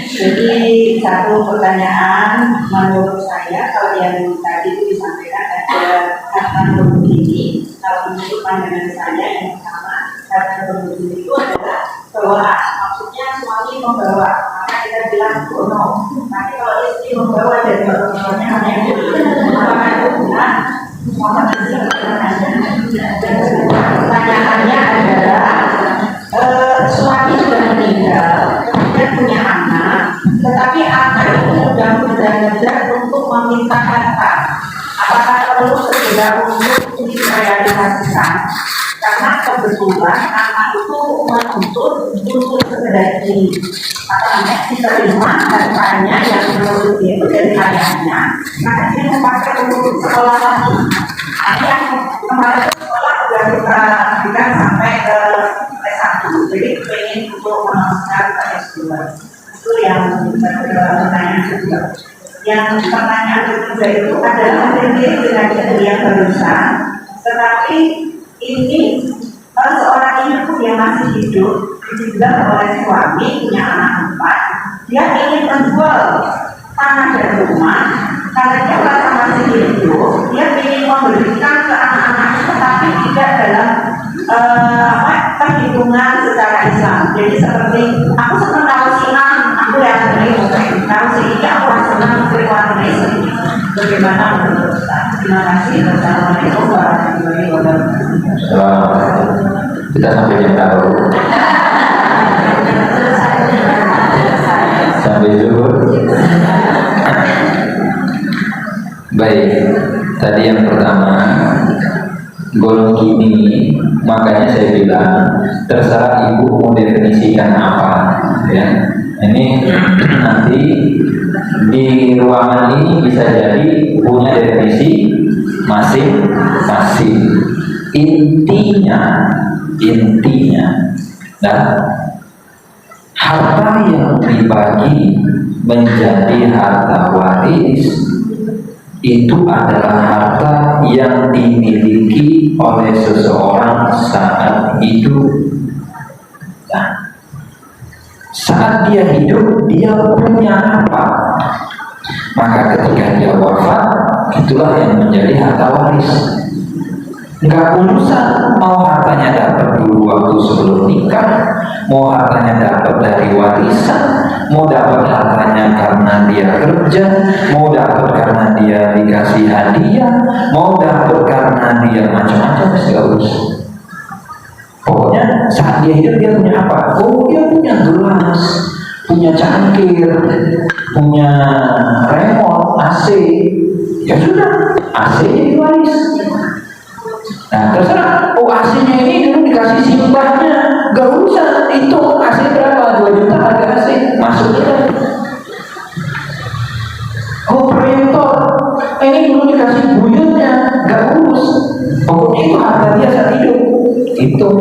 Jadi satu pertanyaan menurut saya kalau yang tadi itu disampaikan ada harta begini. Kalau menurut pandangan saya yang pertama harta begini itu adalah bawaan. Maksudnya suami membawa, maka kita bilang bono. Tapi kalau istri membawa dari orangnya hanya itu, maka itu bukan. Pertanyaannya adalah suami sudah meninggal dan punya anak, tetapi anak itu sudah bekerja untuk meminta harta. Apakah perlu segera untuk direalisasikan? Karena kebetulan anak itu menuntut untuk segera diterima hartanya yang menurut dia itu dari ayahnya. Maka dia memakai untuk sekolah lagi. Ini yang kemarin sekolah sudah kita berikan sampai ke S1. Jadi pengen untuk memasukkan ke S2. Itu yang pertanyaan kedua. Yang pertanyaan ketiga itu adalah terkait dengan yang barusan. Tetapi ini seorang ibu yang masih hidup dibilang oleh suami punya anak 4, dia ingin menjual tanah dan rumah karena dia merasa masih hidup, dia ingin memberikan ke anak-anak tetapi tidak dalam perhitungan secara Islam. Jadi seperti aku senang tahu siang, aku yang beri tahu sih aku senang berwarna ini. Bagaimana menurut Ustaz? Terima kasih. Wassalamualaikum warahmatullahi wabarakatuh. Kita sampai jam tahu. Sampai zuhur. Baik, tadi yang pertama golong kini, makanya saya bilang terserah ibu mau definisikan apa, ya. Ini nanti di ruangan ini bisa jadi punya definisi masing-masing. Intinya, nah, harta yang dibagi menjadi harta waris itu adalah harta yang dimiliki oleh seseorang saat hidup. Nah, saat dia hidup, dia punya apa? Maka ketika dia wafat, itulah yang menjadi harta waris. Enggak urusan mau hartanya dapat dulu waktu sebelum nikah, mau hartanya dapat dari warisan, mau dapat hartanya karena dia kerja, mau dapat karena dia dikasih hadiah, mau dapat karena dia macam-macam, segala urusan. Pokoknya saat dia hidup dia punya apa? Oh, dia punya gelas, punya cangkir, punya remote AC. Ya sudah, AC jadi waris. Nah terserah, oh AC-nya ini dulu dikasih simbahnya, gak usah itu AC berapa, 2 juta harga AC, masuk kita. Oh proyektor, ini dulu dikasih buyutnya, gak urus, pokoknya itu harga dia saat hidup. itu.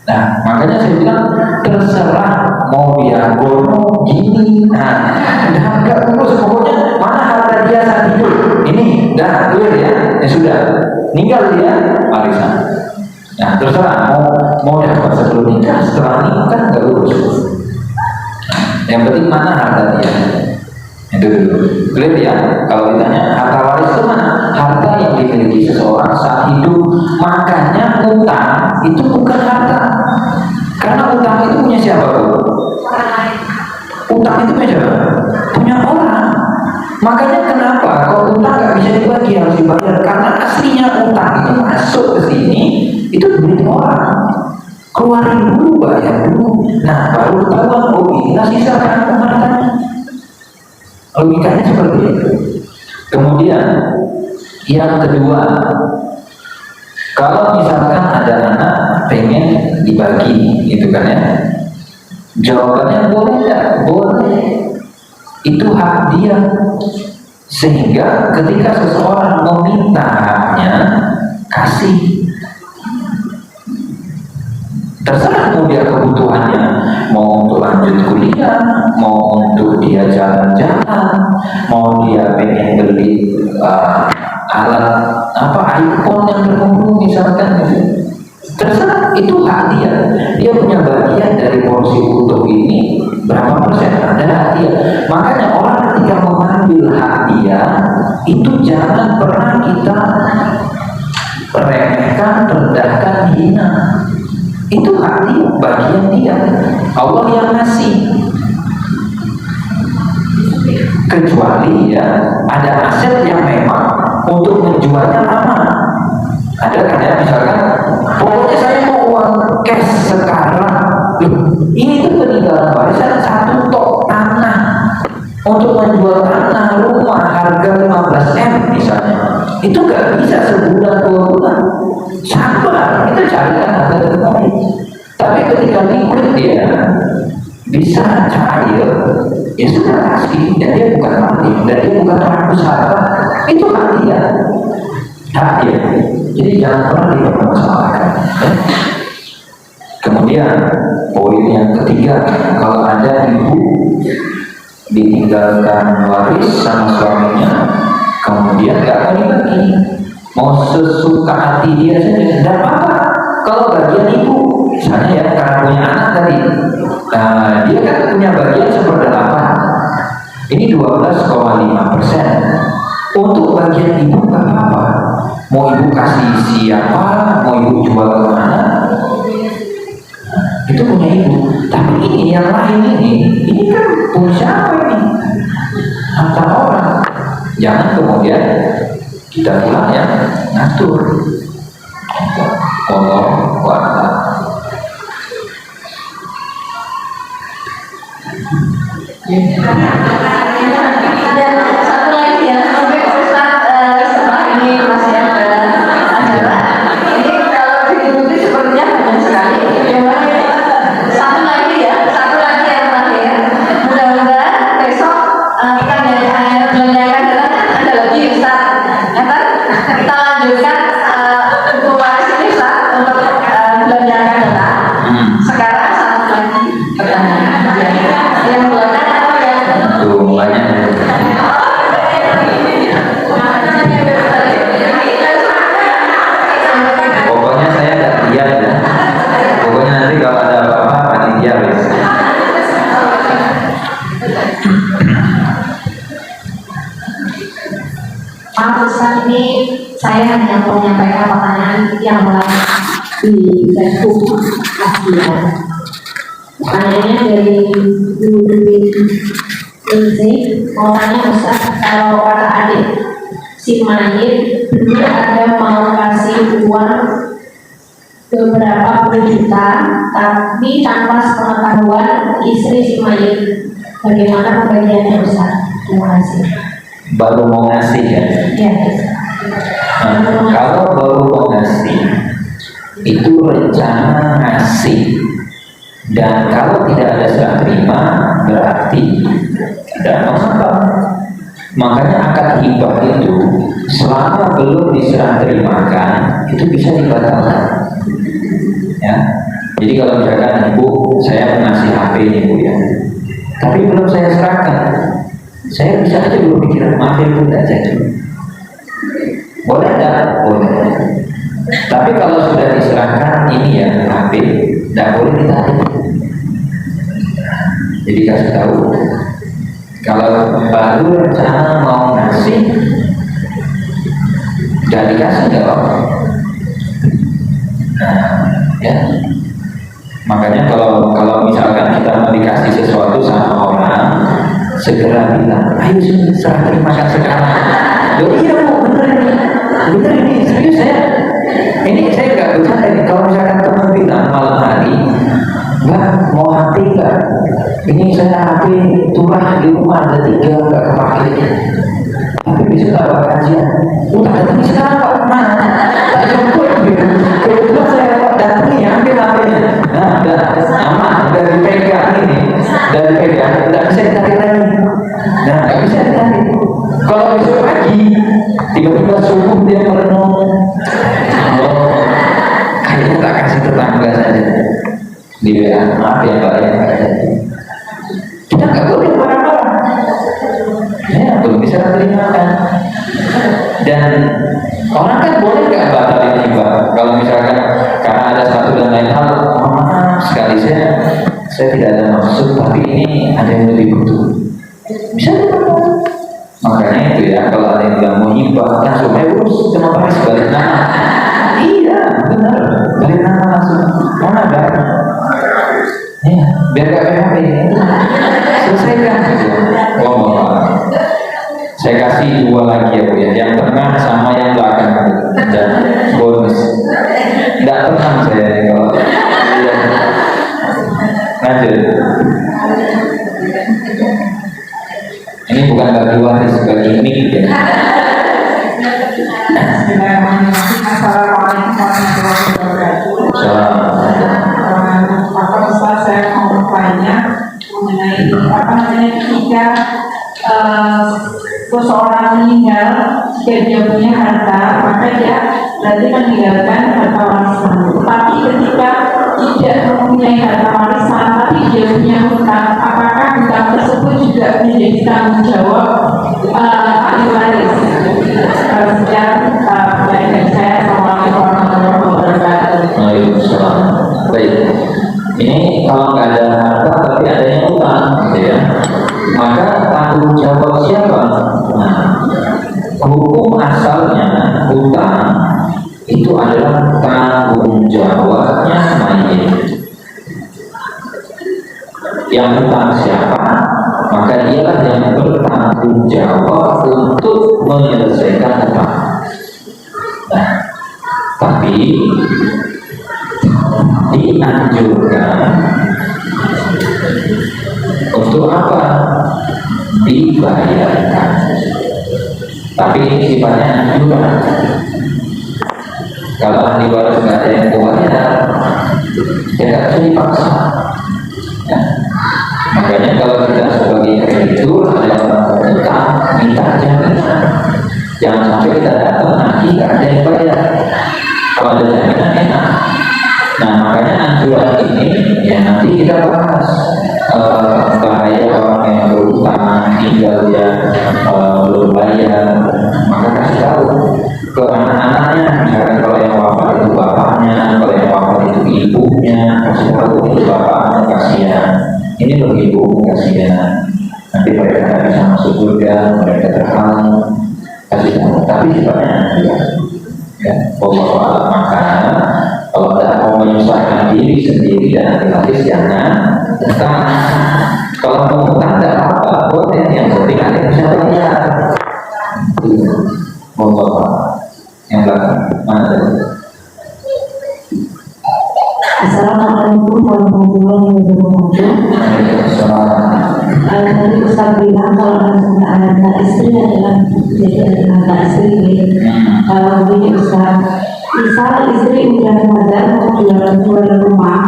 Nah, makanya saya bilang terserah mau dia gono gini. Nah, enggak urus, pokoknya mana harta dia saat hidup. Ini udah clear ya, ya sudah. Ninggal dia warisan. Nah, terserah mau dapat sebelum nikah, setelah nikah enggak urus. Yang penting mana harta dia. Itu dulu. Clear ya? Kalau ditanya harta waris itu mana? Harta yang dimiliki seseorang saat hidup. Makanya utang itu bukan harta. Karena utang itu punya siapa, Bu? Utang itu punya siapa? Punya orang. Makanya kenapa kalau utang nggak bisa dibagi harus dibayar? Karena aslinya utang itu masuk ke sini itu duit orang. Keluarin dulu, bayar dulu. Nah, baru ketahuan, oh inilah sisa kamu hartanya. Logikanya seperti itu. Kemudian yang kedua, kalau misalkan ada anak pengen dibagi, gitu kan ya? Jawabannya boleh tidak? Boleh. Itu hak dia. Sehingga ketika seseorang meminta haknya, kasih. Terserah mau dia kebutuhannya, mau untuk lanjut kuliah, mau untuk dia jalan-jalan, mau dia pengen beli alat iPhone yang terkumpul misalkan, terserah, itu hak dia. Dia punya bagian dari porsi utuh ini berapa persen, ada hak dia. Makanya orang ketika mengambil hak dia itu jangan pernah kita remehkan, rendahkan, hina. Itu hak dia, bagian dia. Allah yang ngasih. Kecuali ya ada aset yang memang untuk menjualnya lama. Ada kan ya, misalkan pokoknya saya mau uang cash sekarang. Ini tuh peninggalan warisan satu tok tanah. Untuk menjual tanah rumah harga 15M misalnya, itu gak bisa sebulan 2 bulan. Sabar, kita carikan harga terbaik. Tapi ketika liquid dia bisa cair, ya sudah kasih. Dan dia bukan mati, dan dia bukan rakus harta. Itu hak dia, hak dia. Jadi jangan pernah dipermasalahkan. Kemudian poin yang ketiga, kalau ada ibu ditinggalkan waris sama suaminya, kemudian gak mau dibagi, mau sesuka hati dia saja, tidak apa-apa. Kalau bagian ibu, misalnya ya karena punya anak tadi, dia kan punya bagian 1/8, ini 12,5%. Untuk bagian ibu gak apa-apa, mau ibu kasih siapa, mau ibu jual kemana, itu punya ibu. Tapi ini yang lain ini kan punya siapa ini? Harta orang. Jangan kemudian kita pulang ya ngatur. Allah wa'ala. Dan satu lagi ya, sampai Ustaz setelah ini masih ada acara. Ini kalau diikuti sepertinya banyak sekali. Satu lagi yang terakhir. Mudah-mudahan besok kita menanyakan ada lagi Ustaz. Kita lanjutkan buku waris ini Ustaz untuk belanjakan data. Sekarang satu lagi pertanyaan. Yang belakang apa ya? Banyak. Pokoknya saya gak diam ya. Pokoknya nanti kalau ada apa-apa panitia wes. Maaf Ustaz, ini saya hanya menyampaikan pertanyaan yang lain di Facebook Aslian. Pertanyaannya dari Lindsay, mau tanya Ustaz, kalau kakak adik si mayit dulu ada mau kasih uang beberapa puluh juta, tapi tanpa sepengetahuan istri si mayit, bagaimana pembagiannya Ustaz? Terima kasih. Baru mau ngasih ya. Ya. Kalau baru mau ngasih, itu rencana ngasih. Dan kalau tidak ada serah terima, berarti tidak mengapa. Makanya akad hibah itu selama belum diserah terimakan itu bisa dibatalkan. ya. Jadi kalau misalkan ibu saya mengasih HP ini bu ya, tapi belum saya serahkan, saya bisa aja dulu pikiran maaf ya bu tidak jadi. Boleh tidak? Boleh. Tapi kalau sudah diserahkan ini ya HP, tidak boleh ditarik. Jadi kasih tahu, kalau baru rencana mau ngasih, udah dikasih nggak apa-apa. Nah, ya. Makanya kalau misalkan kita mau dikasih sesuatu sama orang, segera bilang, ayo sini serah terimakan sekarang. Loh iya bu, bener ini serius ini saya nggak bercanda ini. Kalau misalkan teman bilang malam hari, Mbak mau HP nggak? Ini saya HP turah di rumah ada 3 nggak kepake. Tapi besok tak ada kajian. Udah datang sekarang Pak mana? Tak jemput gitu. Kebetulan saya datang ya ambil HP-nya. Nah, udah aman, udah dipegang ini, udah dipegang, tidak bisa ditarik lagi. Nah, nggak bisa ditarik. Kalau besok pagi, tiba-tiba subuh dia merenung. Oh, kayaknya tak kasih tetangga saja. Di WA, maaf ya Pak ya. Kita nggak boleh marah-marah. Ya, belum bisa terima kan. Dan orang kan boleh nggak batalin hibah kalau misalkan karena ada satu dan lain hal, maaf sekali saya tidak ada maksud, tapi ini ada yang lebih butuh, bisa tidak? Makanya itu ya, kalau ada yang bilang mau hibah langsung urus cuma pakai sebalik nama. Iya benar, balik nama langsung mana ada ya, biar gak PHP selesaikan gitu. Saya kasih 2 lagi ya bu ya, yang tengah sama yang belakang dan bonus. Tidak tenang saya nih kalau ya. Lanjut. Ini bukan bagi waris, bagi mik ya. Assalamualaikum warahmatullahi wabarakatuh. Pak Ustaz, saya mau bertanya mengenai ketika seseorang meninggal, jika dia punya harta, maka dia berarti meninggalkan harta warisan. Tapi ketika tidak mempunyai harta warisan, tapi dia punya hutang, apakah hutang tersebut juga menjadi tanggung jawab ahli waris? Sekian dari saya. Assalamualaikum warahmatullahi wabarakatuh. Waalaikumsalam. Baik. Ini kalau nggak ada harta tapi ada yang hutang, gitu ya. Maka tanggung jawab siapa? Nah, hukum asalnya hutang itu adalah tanggung jawabnya mayit. Yang hutang siapa? Maka dialah yang bertanggung jawab untuk menyelesaikan hutang. Nah, tapi dianjurkan untuk apa? Dibayarkan. Tapi ini sifatnya anjuran. Kalau ahli waris nggak ada yang bayar, ya nggak bisa dipaksa. Ya. Makanya kalau kita sebagai kreditur ada orang berhutang, minta jaminan. Jangan sampai kita datang nanti nggak ada yang bayar. Kalau ada jaminan enak. Nah makanya anjuran ini ya nanti kita bahas bahaya orang yang berhutang tinggal dia belum bayar, maka kasih tahu ke anak-anaknya. Misalkan kalau yang wafat itu bapaknya, kalau yang wafat itu ibunya, kasih tahu itu bapaknya kasihan, ini loh ibu kasihan, nanti mereka tidak bisa masuk surga, mereka terhalang, kasih tahu. Tapi sifatnya anjuran. Ya, bahwa maka kalau tidak mau menyusahkan diri sendiri dan hati-hati jangan hutang. Kalau mau hutang tidak apa-apa, boleh, yang penting ada yang bisa bayar. Mau apa? Yang belakang mana tadi? Assalamualaikum warahmatullahi wabarakatuh. Tadi Ustaz bilang kalau anak istri adalah jadi anak istri. Kalau begini Ustaz, misal istri udah sadar mau jual rumah,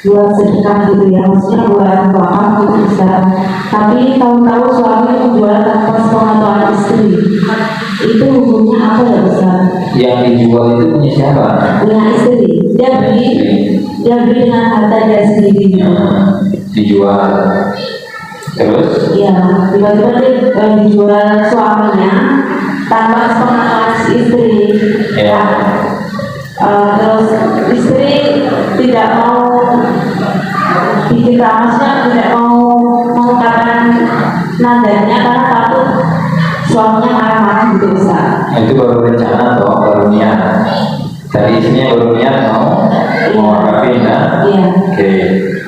buat sedekah gitu ya, maksudnya buat wakaf gitu Ustaz. Tapi tahu-tahu suami menjual tanpa sepengetahuan istri. itu hukumnya apa ya Ustaz? Yang dijual itu punya siapa? Punya istri, dia beli dengan harta dia sendiri. Dijual. Terus? Iya, tiba-tiba dia dijual suaminya tanpa sepengetahuan si istri. Ya. Terus istri tidak mau bikin ramasnya, tidak mau mengungkapkan nadanya karena takut suaminya marah-marah gitu Ustaz. Itu baru rencana atau baru niat? Tadi isinya baru niat mau ngapin kan? Iya. Oke.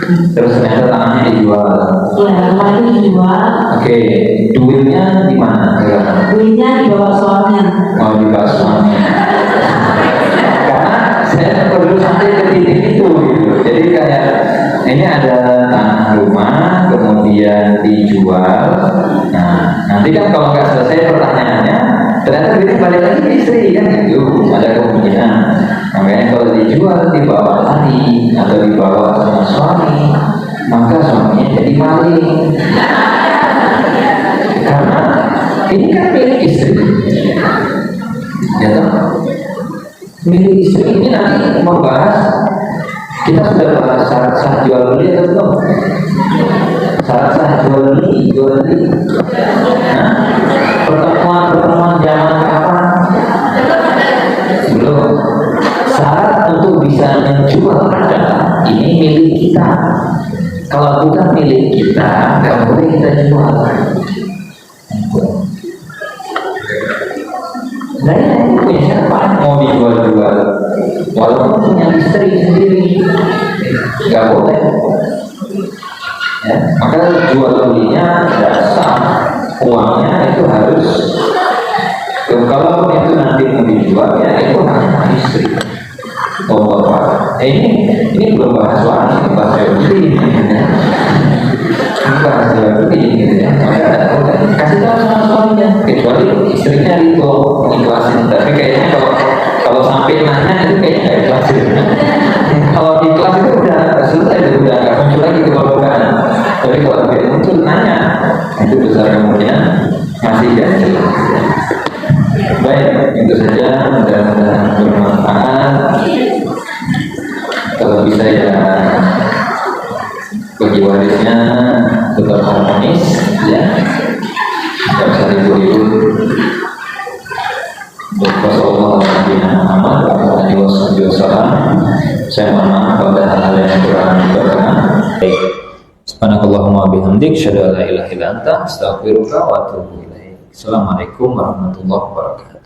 Terus ternyata tanahnya dijual. Iya, rumah itu dijual. Oke. Duitnya di mana? Duitnya dibawa suaminya. Mau dibawa suaminya. Karena saya perlu sampai ke titik itu gitu. Jadi kayak ini ada tanah rumah kemudian dijual. Nah, nanti kan kalau nggak selesai pertanyaannya, ternyata duitnya balik lagi ke istri kan gitu. Ada kemungkinan. Makanya kalau dijual dibawa lari atau dibawa sama suami, maka suaminya jadi maling. Karena ini kan milik istri. Ya toh? Milik istri ini nanti membahas, kita sudah bahas syarat sah jual beli atau belum? Syarat sah jual beli. Nah, pertemuan zaman kapan? Belum. Syarat untuk bisa menjual adalah ini milik kita. Kalau bukan milik kita, nggak boleh kita jual. Nah ini punya siapa? Mau dijual-jual, walaupun punya istri sendiri, nggak boleh. Ya, maka jual belinya tidak sah. Uangnya itu harus, kalaupun itu nanti mau dijual, ya itu hanya istri. Ini belum bahas suami, ini bahas jual beli. Ini bahas jual beli gitu ya. Kasih tahu sama suaminya, kecuali istrinya itu ikhlasin. Tapi kayaknya kalau sampai nanya itu kayaknya nggak ikhlasin. Kalau ikhlas itu udah selesai, udah nggak muncul lagi kebabukan. Tapi kalau tidak muncul nanya, itu besar kemungkinan masih ganjil. Baik, itu saja. Mudah-mudahan bermanfaat. Kalau bisa ya bagi warisnya tetap harmonis, ya. Tidak usah ribut-ribut. Saya mohon maaf pada hal-hal yang kurang berkenan. Subhanakallahumma bihamdik, asyhadu an la ilaha illa anta, astaghfiruka wa atubu ilaik. Assalamualaikum warahmatullahi wabarakatuh.